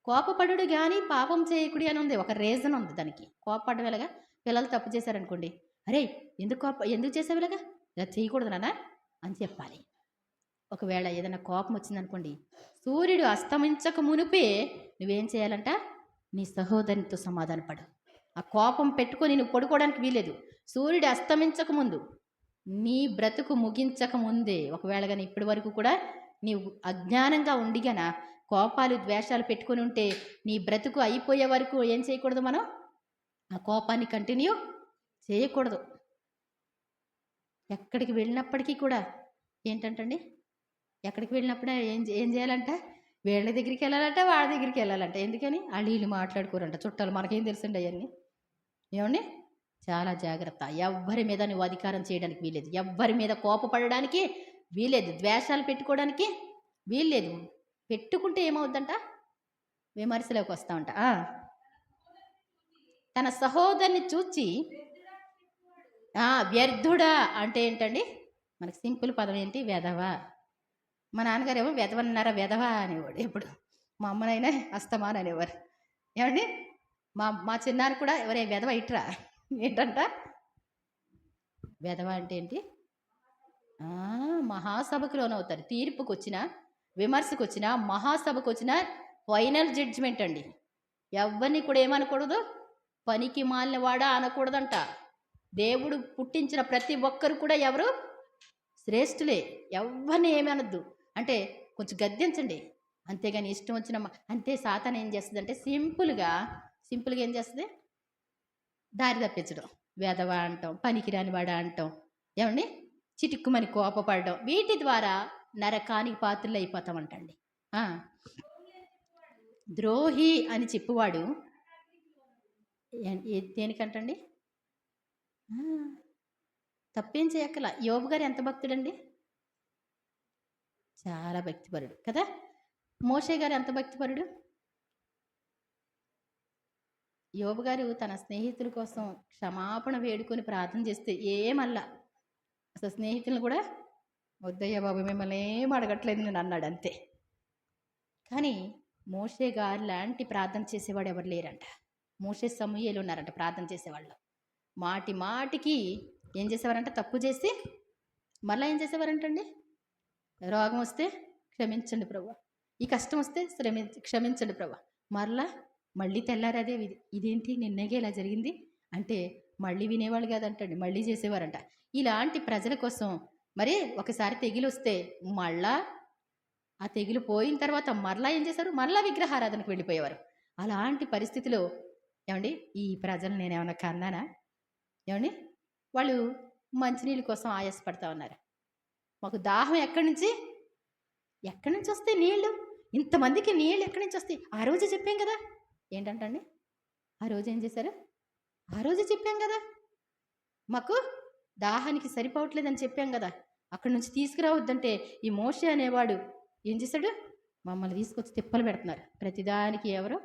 Speaker 1: కోపపడు కానీ పాపం చేయకుడి అని ఉంది. ఒక రీజన్ ఉంది దానికి. కోపపడడం ఎలాగా? పిల్లలు తప్పు చేశారనుకోండి, అరే ఎందుకు చేసావు ఇలాగా? ఇలా చేయకూడదు నాన్న అని చెప్పాలి. ఒకవేళ ఏదైనా కోపం వచ్చిందనుకోండి, సూర్యుడు అస్తమించక మునిపే నువ్వేం చేయాలంట? నీ సహోదరునితో సమాధానపడు. ఆ కోపం పెట్టుకొని నువ్వు పడుకోవడానికి వీలేదు. సూర్యుడు అస్తమించక ముందు, నీ బ్రతుకు ముగించక ముందే, ఒకవేళ కానీ ఇప్పటి వరకు కూడా నీవు అజ్ఞానంగా ఉండిగన కోపాలు ద్వేషాలు పెట్టుకొని ఉంటే, నీ బ్రతుకు అయిపోయే వరకు ఏం చేయకూడదు? మనం ఆ కోపాన్ని కంటిన్యూ చేయకూడదు. ఎక్కడికి వెళ్ళినప్పటికీ కూడా ఏంటంటండి, ఎక్కడికి వెళ్ళినప్పుడు ఏం చేయాలంట? వీళ్ళ దగ్గరికి వెళ్ళాలంట, వాళ్ళ దగ్గరికి వెళ్ళాలంట. ఎందుకని? వీళ్ళు మాట్లాడుకోరంట. చుట్టాలు మనకేం తెలుసండి అవన్నీ. ఏమండి, చాలా జాగ్రత్త. ఎవ్వరి మీద నువ్వు అధికారం చేయడానికి వీలేదు. ఎవ్వరి మీద కోపపడడానికి వీలేదు. ద్వేషాలు పెట్టుకోవడానికి వీల్లేదు. పెట్టుకుంటే ఏమవుద్దంట? విమర్శలోకి వస్తా ఉంటా. తన సహోదరుని చూచి వ్యర్థుడా అంటే ఏంటండి? మనకి సింపుల్ పదం ఏంటి? వెధవ. మా నాన్నగారు ఏమో వెధవన్నారా వెధవ అనేవాడు ఎప్పుడు. మా అమ్మనైనా అస్తమాన్ అనేవారు. ఏమండి, మా చిన్నాను కూడా ఎవరే వెధవ ఇట్రా ఏంటంట? వెధవ అంటే ఏంటి? మహాసభకు లోనవుతారు. తీర్పుకు వచ్చిన, విమర్శకు వచ్చిన, మహాసభకు వచ్చిన ఫైనల్ జడ్జిమెంట్ అండి. ఎవరిని కూడా ఏమనకూడదు? పనికి మాలిన వాడా అనకూడదంట. దేవుడు పుట్టించిన ప్రతి ఒక్కరు కూడా ఎవరు? శ్రేష్ఠులే. ఎవరిని ఏమనద్దు. అంటే కొంచెం గద్దించండి, అంతేగాని ఇష్టం వచ్చిన అంతే. సాతాను ఏం చేస్తుంది అంటే సింపుల్గా ఏం చేస్తుంది? దారి తప్పించడం. వెధవ అంటాం, పనికిరాని వాడా అంటాం, ఏమండి చిటిక్కుమని కోపపడడం. వీటి ద్వారా నరకానికి పాత్రలు అయిపోతామంటండి. ద్రోహి అని చెప్పువాడు దేనికంటండి? తప్పేం చేయక్కల. యోబు గారు ఎంత భక్తుడండి? చాలా భక్తిపరుడు కదా. మోషే గారు ఎంత భక్తిపరుడు? యోబు గారు తన స్నేహితుల కోసం క్షమాపణ వేడుకొని ప్రార్థన చేస్తే ఏమల్లా అసలు స్నేహితులను కూడా వద్దయ్య బాబు మిమ్మల్ని ఏం అడగట్లేదు నేను అన్నాడు అంతే. కానీ మోషే గారు లాంటి ప్రార్థన చేసేవాడు ఎవరు లేరంట. మోషే సమూయేలు ఉన్నారంట ప్రార్థన చేసేవాళ్ళు. మాటికి ఏం చేసేవారంట? తప్పు చేసి మళ్ళీ ఏం చేసేవారంటండి? రోగం వస్తే క్షమించండి ప్రభు, ఈ కష్టం వస్తే క్షమించండి ప్రభా. మరలా మళ్ళీ తెల్లారి అదే ఇదేంటి నిన్నగే ఇలా జరిగింది అంటే మళ్ళీ వినేవాళ్ళు కాదంటండి, మళ్ళీ చేసేవారంట. ఇలాంటి ప్రజల కోసం మరి ఒకసారి తెగిలి వస్తే మళ్ళా ఆ తెగులు పోయిన తర్వాత మరలా ఏం చేశారు, మరలా విగ్రహారాధనకు వెళ్ళిపోయేవారు. అలాంటి పరిస్థితిలో ఏమండి ఈ ప్రజలు నేనేమన్నా కన్నానా? ఏమండి వాళ్ళు మంచినీళ్ళ కోసం ఆయాసపడతా ఉన్నారు. మాకు దాహం ఎక్కడి నుంచి వస్తాయి నీళ్ళు? ఇంతమందికి నీళ్ళు ఎక్కడి నుంచి వస్తాయి? ఆ రోజు చెప్పాం కదా. ఏంటంటండి ఆ రోజు ఏం చేశారు? ఆ రోజు చెప్పాం కదా, మాకు దాహానికి సరిపోవట్లేదని చెప్పాం కదా. అక్కడి నుంచి తీసుకురావద్దంటే ఈ మోషే అనేవాడు ఏం చేశాడు? మమ్మల్ని తీసుకొచ్చి తిప్పలు పెడుతున్నారు. ప్రతిదానికి ఎవరు?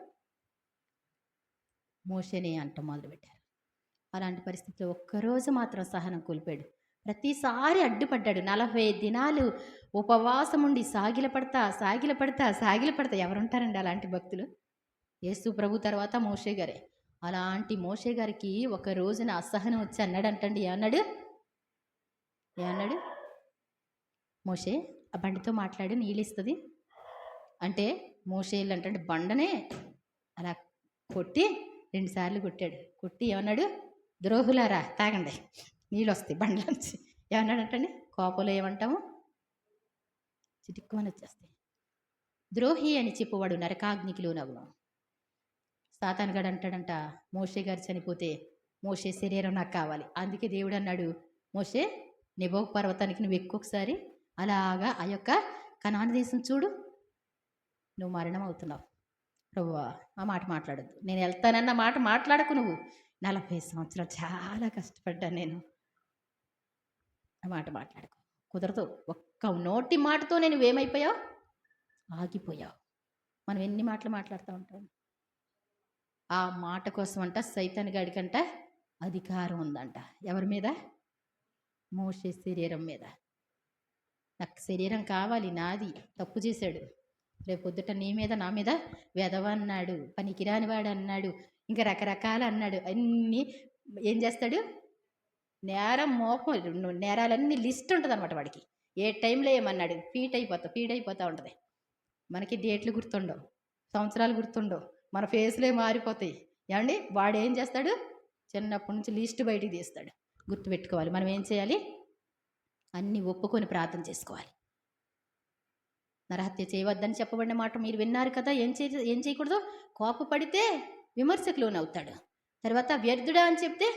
Speaker 1: మోషేనే అంట మొదలుపెట్టారు. అలాంటి పరిస్థితిలో ఒక్కరోజు మాత్రం సహనం కోల్పోయాడు. ప్రతిసారి అడ్డుపడ్డాడు. 40 దినాలు ఉపవాసం ఉండి సాగిల పడతా ఎవరుంటారండి అలాంటి భక్తులు? యేసు ప్రభు తర్వాత మోషే గారే. అలాంటి మోషే గారికి ఒక రోజున అసహనం వచ్చి అన్నాడంటండి. ఏమన్నాడు? మోషే ఆ బండితో మాట్లాడి నీళ్ళు ఇస్తుంది అంటే మోషేలు అంటే బండనే అలా కొట్టి 2 సార్లు కొట్టి ఏమన్నాడు? ద్రోహులారా తాగండి, నీళ్ళు వస్తాయి బండ్లోంచి. ఏమన్నాడంటండి? కోపంలో ఏమంటాము? చిటిక్కుమని వచ్చేస్తాయి. ద్రోహి అని చెప్పువాడు నరకాగ్నికి లోనవును. సాతానుగాడు అంటాడంట, మోషే గారు చనిపోతే మోషే శరీరం నాకు కావాలి. అందుకే దేవుడు అన్నాడు, మోషే నెబో పర్వతానికి నువ్వు ఎక్కువసారి అలాగా ఆ యొక్క కనాను దేశం చూడు, నువ్వు మరణం అవుతున్నావు. ప్రభువా ఆ మాట మాట్లాడద్దు, నేను వెళ్తానన్న మాట మాట్లాడకు. నువ్వు 40 సంవత్సరాలు చాలా కష్టపడ్డాను నేను, ఆ మాట మాట్లాడకు, కుదరదు. ఒక్క నోటి మాటతో నేను ఏమైపోయావు? ఆగిపోయావు. మనం ఎన్ని మాటలు మాట్లాడుతూ ఉంటాం. ఆ మాట కోసం అంట సైతాన్ గాడికంట అధికారం ఉందంట. ఎవరి మీద? మోషే శరీరం మీద. నాకు శరీరం కావాలి, నాది. తప్పు చేశాడు, రేపు పొద్దుట నీ మీద నా మీద వెధవ అన్నాడు, పనికిరానివాడు అన్నాడు, ఇంకా రకరకాలు అన్నాడు. అన్నీ ఏం చేస్తాడు? నేరం మోపం, నేరాలన్నీ లిస్ట్ ఉంటుంది అనమాట వాడికి. ఏ టైంలో ఏమన్నాడు ఫీడ్ అయిపోతూ ఉంటుంది. మనకి డేట్లు గుర్తుండవు, సంవత్సరాలు గుర్తుండవు, మన ఫేస్లే మారిపోతాయి. ఏమండి వాడు ఏం చేస్తాడు? చిన్నప్పటి నుంచి లిస్ట్ బయటికి తీస్తాడు. గుర్తుపెట్టుకోవాలి. మనం ఏం చేయాలి? అన్నీ ఒప్పుకొని ప్రార్థన చేసుకోవాలి. నరహత్య చేయవద్దని చెప్పబడిన మాట మీరు విన్నారు కదా. ఏం చేయకూడదు? కోపపడితే విమర్శకు లోనవుతాడు. తర్వాత వ్యర్థుడా అని చెప్తే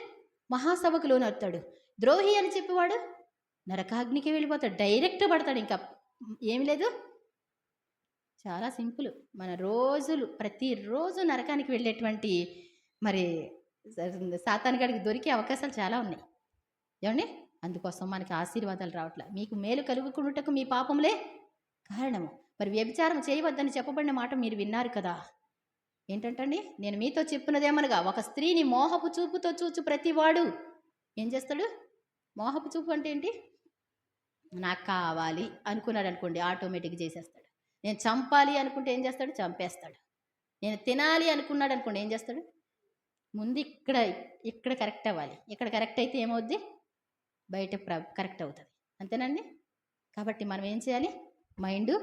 Speaker 1: మహాసభకు లోనవుతాడు. ద్రోహి అని చెప్పేవాడు నరకాగ్నికి వెళ్ళిపోతాడు, డైరెక్ట్ పడతాడు. ఇంకా ఏమి లేదు, చాలా సింపుల్. మన ప్రతిరోజు నరకానికి వెళ్ళేటువంటి మరి సాతానుగాడికి దొరికే అవకాశాలు చాలా ఉన్నాయి. ఏమండి అందుకోసం మనకి ఆశీర్వాదాలు రావట్లే. మీకు మేలు కలుగుకున్నటకు మీ పాపంలే కారణము. మరి వ్యభిచారం చేయవద్దని చెప్పబడిన మాట మీరు విన్నారు కదా. ఏంటంటండి నేను మీతో చెప్పున్నదేమనగా, ఒక స్త్రీని మోహపు చూపుతో చూచు ప్రతివాడు ఏం చేస్తాడు? మోహపు చూపు అంటే ఏంటి? నాకు కావాలి అనుకున్నాడు అనుకోండి, ఆటోమేటిక్గా చేసేస్తాడు. నేను చంపాలి అనుకుంటే ఏం చేస్తాడు? చంపేస్తాడు. నేను తినాలి అనుకున్నాడు అనుకోండి, ఏం చేస్తాడు? ముందు ఇక్కడ కరెక్ట్ అవ్వాలి. ఇక్కడ కరెక్ట్ అయితే ఏమవుద్ది? బయట కరెక్ట్ అవుతుంది. అంతేనండి. కాబట్టి మనం ఏం చేయాలి? మైండ్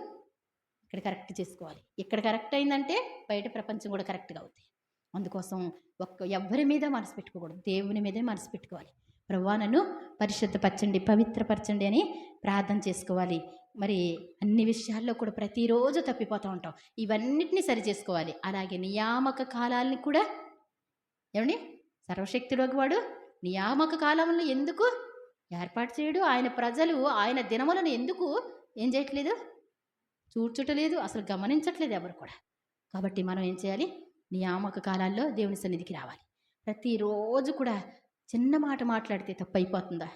Speaker 1: ఇక్కడ కరెక్ట్ చేసుకోవాలి. ఇక్కడ కరెక్ట్ అయిందంటే బయట ప్రపంచం కూడా కరెక్ట్గా అవుతాయి. అందుకోసం ఎవ్వరి మీద మనసు పెట్టుకోకూడదు, దేవుని మీదే మనసు పెట్టుకోవాలి. ప్రభువా నన్ను పరిశుద్ధపరచండి, పవిత్రపరచండి అని ప్రార్థన చేసుకోవాలి. మరి అన్ని విషయాల్లో కూడా ప్రతిరోజు తప్పిపోతూ ఉంటాం. ఇవన్నిటిని సరి చేసుకోవాలి. అలాగే నియామక కాలాలని కూడా ఏమండి సర్వశక్తిలోకి వాడు నియామక కాలంలో ఎందుకు ఏర్పాటు చేయడు? ఆయన ప్రజలు ఆయన దినములను ఎందుకు ఏం చేయట్లేదు? చూడ్చుటలేదు, అసలు గమనించట్లేదు ఎవరు కూడా. కాబట్టి మనం ఏం చేయాలి? నియామక కాలాల్లో దేవుని సన్నిధికి రావాలి. ప్రతిరోజు కూడా చిన్న మాట మాట్లాడితే తప్పు అయిపోతుందా?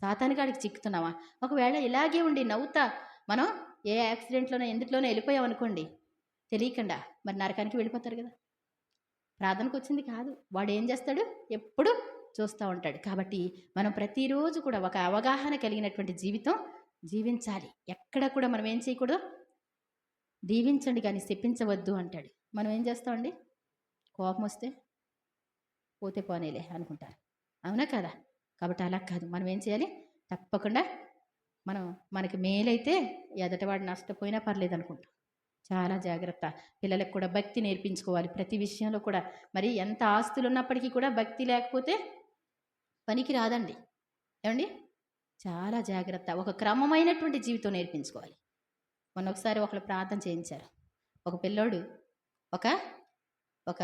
Speaker 1: సాతానుగాడికి చిక్కుతున్నావా? ఒకవేళ ఇలాగే ఉండి నవ్వుతా మనం ఏ యాక్సిడెంట్లోనో ఎందుట్లోనో వెళ్ళిపోయామనుకోండి, తెలియకుండా మరి నరకానికి వెళ్ళిపోతారు కదా. ప్రార్థనకు వచ్చింది కాదు, వాడు ఏం చేస్తాడు? ఎప్పుడు చూస్తూ ఉంటాడు. కాబట్టి మనం ప్రతిరోజు కూడా ఒక అవగాహన కలిగినటువంటి జీవితం జీవించాలి. ఎక్కడ కూడా మనం ఏం చేయకూడదు? దీవించండి కానీ శపించవద్దు అంటాడు. మనం ఏం చేస్తామండి? కోపం వస్తే పోతే పోనేలే అనుకుంటారు, అవునా కదా? కాబట్టి అలా కాదు. మనం ఏం చేయాలి? తప్పకుండా మనకి మేలైతే ఎదటవాడు నష్టపోయినా పర్లేదు అనుకుంటాం. చాలా జాగ్రత్త. పిల్లలకు కూడా భక్తి నేర్పించుకోవాలి ప్రతి విషయంలో కూడా. మరి ఎంత ఆస్తులు ఉన్నప్పటికీ కూడా భక్తి లేకపోతే పనికి రాదండి. ఏమండి? చాలా జాగ్రత్త. ఒక క్రమమైనటువంటి జీవితం నేర్పించుకోవాలి. మొన్న ఒకసారి ఒకళ్ళు ప్రార్థన చేయించారు. ఒక పిల్లోడు ఒక ఒక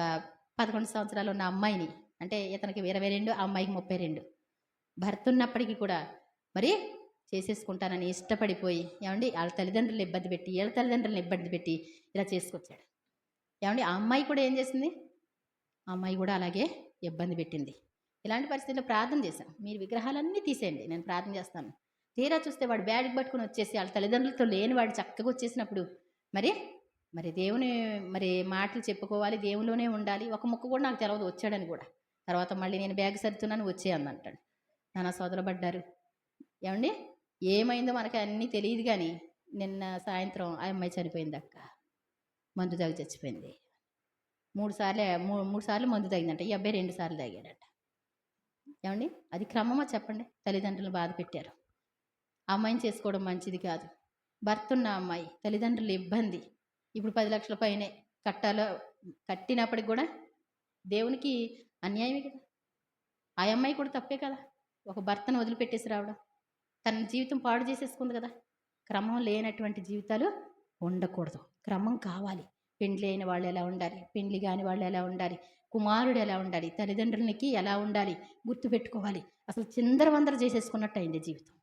Speaker 1: 11 సంవత్సరాలు ఉన్న అమ్మాయిని, అంటే ఇతనికి 22, ఆ అమ్మాయికి 32, భర్త ఉన్నప్పటికీ కూడా మరి చేసేసుకుంటానని ఇష్టపడిపోయి, ఏమండి, వాళ్ళ తల్లిదండ్రులను ఇబ్బంది పెట్టి, వీళ్ళ తల్లిదండ్రులను ఇబ్బంది పెట్టి ఇలా చేసుకొచ్చాడు. ఏమండి, ఆ అమ్మాయి కూడా ఏం చేసింది? ఆ అమ్మాయి కూడా అలాగే ఇబ్బంది పెట్టింది. ఇలాంటి పరిస్థితుల్లో ప్రార్థన చేశాను, మీరు విగ్రహాలన్నీ తీసేయండి, నేను ప్రార్థన చేస్తాను. తీరా చూస్తే వాడు బ్యాగ్ పట్టుకుని వచ్చేసి వాళ్ళ తల్లిదండ్రులతో లేని వాడు చక్కగా వచ్చేసినప్పుడు మరి మరి దేవుని మరి మాటలు చెప్పుకోవాలి, దేవులోనే ఉండాలి. ఒక ముక్క కూడా నాకు తెలవదు వచ్చాడని కూడా. తర్వాత మళ్ళీ నేను బ్యాగ్ సర్దుతున్నాను వచ్చే అందంటాడు. నాన్న సోదరపడ్డారు. ఏమండి, ఏమైందో మనకి అన్నీ తెలియదు, కానీ నిన్న సాయంత్రం ఆ అమ్మాయి చనిపోయింది అక్క. మందు తాగి చచ్చిపోయింది. 3 సార్లు మందు తాగిందంట. ఈ అబ్బాయి 2 సార్లు తాగాడట. ఏమండి, అది క్రమమా చెప్పండి? తల్లిదండ్రులు బాధ పెట్టారు. ఆ అమ్మాయిని చేసుకోవడం మంచిది కాదు. భర్త ఉన్న అమ్మాయి, తల్లిదండ్రులు ఇబ్బంది. ఇప్పుడు 10 లక్షల పైనే కట్టాలో, కట్టినప్పటికి కూడా దేవునికి అన్యాయమే కదా. ఆ అమ్మాయి కూడా తప్పే కదా, ఒక భర్తను వదిలిపెట్టేసి రావడం. తన జీవితం పాడు చేసేసుకుంది కదా. క్రమం లేనటువంటి జీవితాలు ఉండకూడదు, క్రమం కావాలి. పెండ్లి అయిన వాళ్ళు ఎలా ఉండాలి, పెండ్లి కాని వాళ్ళు ఎలా ఉండాలి, కుమారుడు ఎలా ఉండాలి, తల్లిదండ్రులకి ఎలా ఉండాలి గుర్తుపెట్టుకోవాలి. అసలు చిందరవందర చేసేసుకున్నట్టు అయింది జీవితం.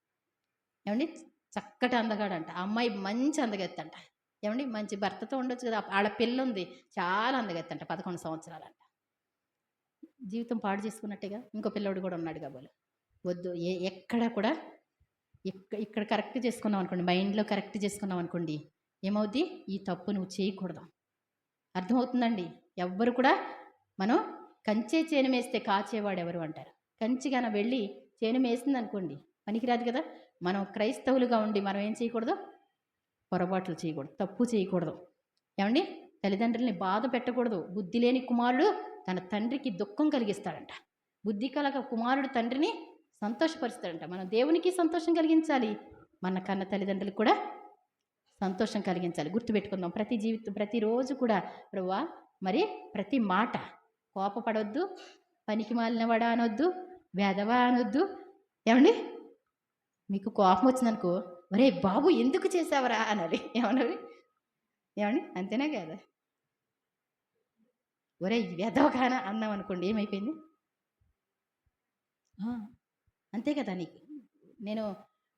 Speaker 1: ఏమండి, చక్కటి అందగాడంట, ఆ అమ్మాయి మంచి అందగెత్తంట. ఏమండి, మంచి భర్తతో ఉండొచ్చు కదా. ఆడ పిల్ల ఉంది, చాలా అందగెత్తంట, 11 సంవత్సరాలంట. జీవితం పాడు చేసుకున్నట్టుగా. ఇంకో పిల్లోడు కూడా ఉన్నాడు కాబోలు. వద్దు, ఎక్కడ కూడా ఇక్కడ కరెక్ట్ చేసుకున్నాం అనుకోండి, మైండ్లో కరెక్ట్ చేసుకున్నాం అనుకోండి, ఏమవుద్ది? ఈ తప్పు నువ్వు చేయకూడదు. అర్థమవుతుందండి? ఎవ్వరు కూడా, మనం కంచే చేను మేస్తే కాచేవాడు ఎవరు అంటారు. కంచిగాన వెళ్ళి చేను మేసింది అనుకోండి, పనికిరాదు కదా. మనం క్రైస్తవులుగా ఉండి మనం ఏం చేయకూడదు? పొరపాట్లు చేయకూడదు, తప్పు చేయకూడదు. ఏమండి, తల్లిదండ్రుల్ని బాధ పెట్టకూడదు. బుద్ధి లేని కుమారుడు తన తండ్రికి దుఃఖం కలిగిస్తాడంట. బుద్ధి కలగ కుమారుడు తండ్రిని సంతోషపరుస్తాడంట. మనం దేవునికి సంతోషం కలిగించాలి, మన కన్న తల్లిదండ్రులకు కూడా సంతోషం కలిగించాలి. గుర్తుపెట్టుకుందాం ప్రతిరోజు కూడా, ప్రభువా, మరి ప్రతి మాట కోపపడొద్దు, పనికి మాలినవాడా అనొద్దు, వెధవా అనొద్దు. ఏమండి, మీకు కోపం వచ్చిందనుకో, ఒరే బాబు ఎందుకు చేసావరా అనాలి. ఏమన్నారు? ఏమండి, అంతేనా కదా? ఒరే వెధవగానా అన్నాం అనుకోండి, ఏమైపోయింది? అంతే కదా. నేను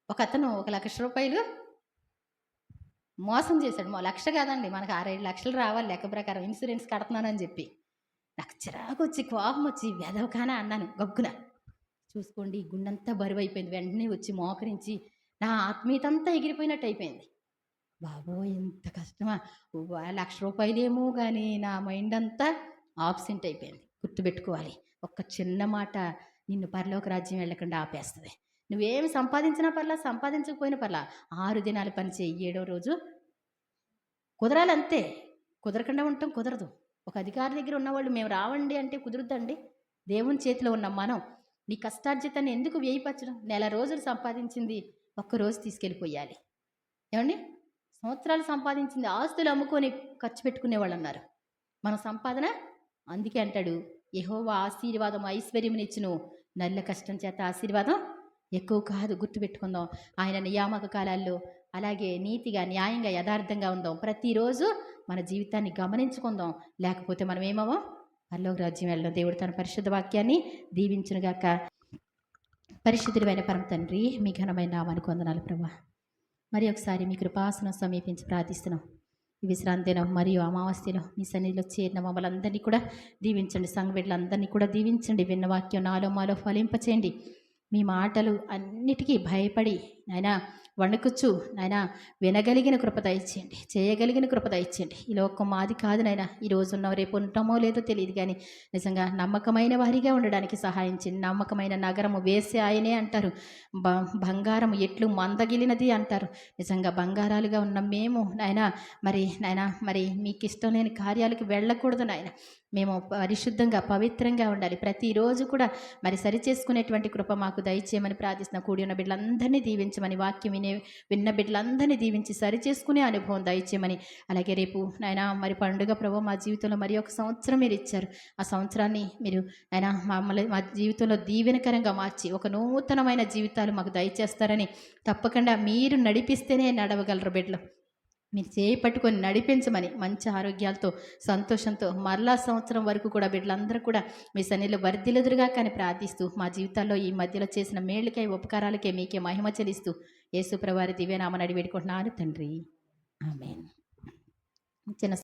Speaker 1: ఒక అతను 1 లక్ష రూపాయలు మోసం చేశాడు. 1,00,000 కాదండి, మనకు 6-7 లక్షలు రావాలి లెక్క ప్రకారం, ఇన్సూరెన్స్ కడుతున్నానని చెప్పి. నాకు చిరాకు వచ్చి, కోపం వచ్చి, వెధవకానా అన్నాను గగ్గున. చూసుకోండి, గుండెంతా బరువు అయిపోయింది. వెంటనే వచ్చి మోకరించి నా ఆత్మీయత అంతా ఎగిరిపోయినట్టు అయిపోయింది. బాబోయ్, ఎంత కష్టమా! 1,00,000 రూపాయలేమో కానీ నా మైండ్ అంతా ఆబ్సెంట్ అయిపోయింది. గుర్తుపెట్టుకోవాలి, ఒక్క చిన్న మాట నిన్ను పరలోక రాజ్యం వెళ్ళకుండా ఆపేస్తుంది. నువ్వేమి సంపాదించినా పర్లా, సంపాదించకపోయినా పర్లా, 6 దినాలు పని చేయి, 7వ రోజు కుదరాలి. అంతే, కుదరకుండా ఉండటం కుదరదు. ఒక అధికారి దగ్గర ఉన్నవాళ్ళు మేము రావండి అంటే కుదురుద్దండి? దేవుని చేతిలో ఉన్నాం మనం. నీ కష్టార్జితాన్ని ఎందుకు వ్యయపరచడం? నెల రోజులు సంపాదించింది ఒక్కరోజు తీసుకెళ్ళిపోయాలి. ఏమండి, సంవత్సరాలు సంపాదించింది ఆస్తులు అమ్ముకొని ఖర్చు పెట్టుకునే వాళ్ళు అన్నారు. మన సంపాదన, అందుకే అంటాడు, యెహోవా ఆశీర్వాదం ఐశ్వర్యమునిచ్చును, నల్ల కష్టం చేత ఆశీర్వాదం ఎక్కువ కాదు. గుర్తుపెట్టుకుందాం. ఆయన నియామక కాలాల్లో అలాగే నీతిగా, న్యాయంగా, యథార్థంగా ఉందాం. ప్రతిరోజు మన జీవితాన్ని గమనించుకుందాం. లేకపోతే మనం ఏమవో పరలోక రాజ్యం వెళ్ళడం. దేవుడు తన పరిశుద్ధ వాక్యాన్ని దీవించునుగాక. పరిశుద్ధుడైన పరమ తండ్రి, మీ ఘనమైన నామానికి వందనాలు ప్రభువా. మరి ఒకసారి మీ కృపాసనం సమీపించి ప్రార్థిస్తున్నాం. ఈ విశ్రాంతి దినం మరియు అమావాస్యలో మీ సన్నిధిలో చేరిన మమ్మల్ని అందరినీ కూడా దీవించండి. సంఘ బిడ్డలందరినీ కూడా దీవించండి. విన్న వాక్యం నాలో మాలో ఫలింపచేయండి. మీ మాటలు అన్నిటికీ భయపడి నాయనా వణుకుచ్చు నాయనా వినగలిగిన కృప దయచేయండి, చేయగలిగిన కృప దయచేయండి. ఈ లోకం మాది కాదు నాయనా. ఈరోజు ఉన్నాం, రేపు ఉంటామో లేదో తెలియదు, కానీ నిజంగా నమ్మకమైన వారిగా ఉండడానికి సహాయం చేయండి. నమ్మకమైన నగరము వేసే ఆయనే అంటారు. బంగారం ఎట్లు మందగిలినది అంటారు. నిజంగా బంగారాలుగా ఉన్న మేము నాయనా మరి మీకు ఇష్టం లేని కార్యాలకు వెళ్ళకూడదు నాయన. మేము పరిశుద్ధంగా పవిత్రంగా ఉండాలి. ప్రతిరోజు కూడా మరి సరిచేసుకునేటువంటి కృప మాకు దయచేయమని ప్రార్థిస్తున్న. కూడి ఉన్న బిడ్డలందరినీ దీవించమని నడిపించమని, వాక్యం విన్న బిడ్డలందరినీ దీవించి సరిచేసుకునే అనుభవం దయచేయమని, అలాగే రేపు నాయన మరి పండుగ ప్రభు మా జీవితంలో మరి ఒక సంవత్సరం మీరు ఇచ్చారు. ఆ సంవత్సరాన్ని మీరు ఆయన మమ్మల్ని మా జీవితంలో దీవెనకరంగా మార్చి ఒక నూతనమైన జీవితాలు మాకు దయచేస్తారని, తప్పకుండా మీరు నడిపిస్తేనే నడవగలరు బిడ్డలు. మీరు చేయి పట్టుకొని నడిపించమని, మంచి ఆరోగ్యాలతో సంతోషంతో మరలా సంవత్సరం వరకు కూడా బిడ్డలందరూ కూడా మీ సన్నిధిలో వర్ధిల్లుదురుగా కానీ ప్రార్థిస్తూ, మా జీవితాల్లో ఈ మధ్యలో చేసిన మేళ్ళకై ఉపకారాలకే మీకే మహిమ చెల్లిస్తూ యేసు ప్రభువారి దివ్యనామమున అడిగి వేడుకుంటున్నాను తండ్రి. ఆమేన్. చిన్న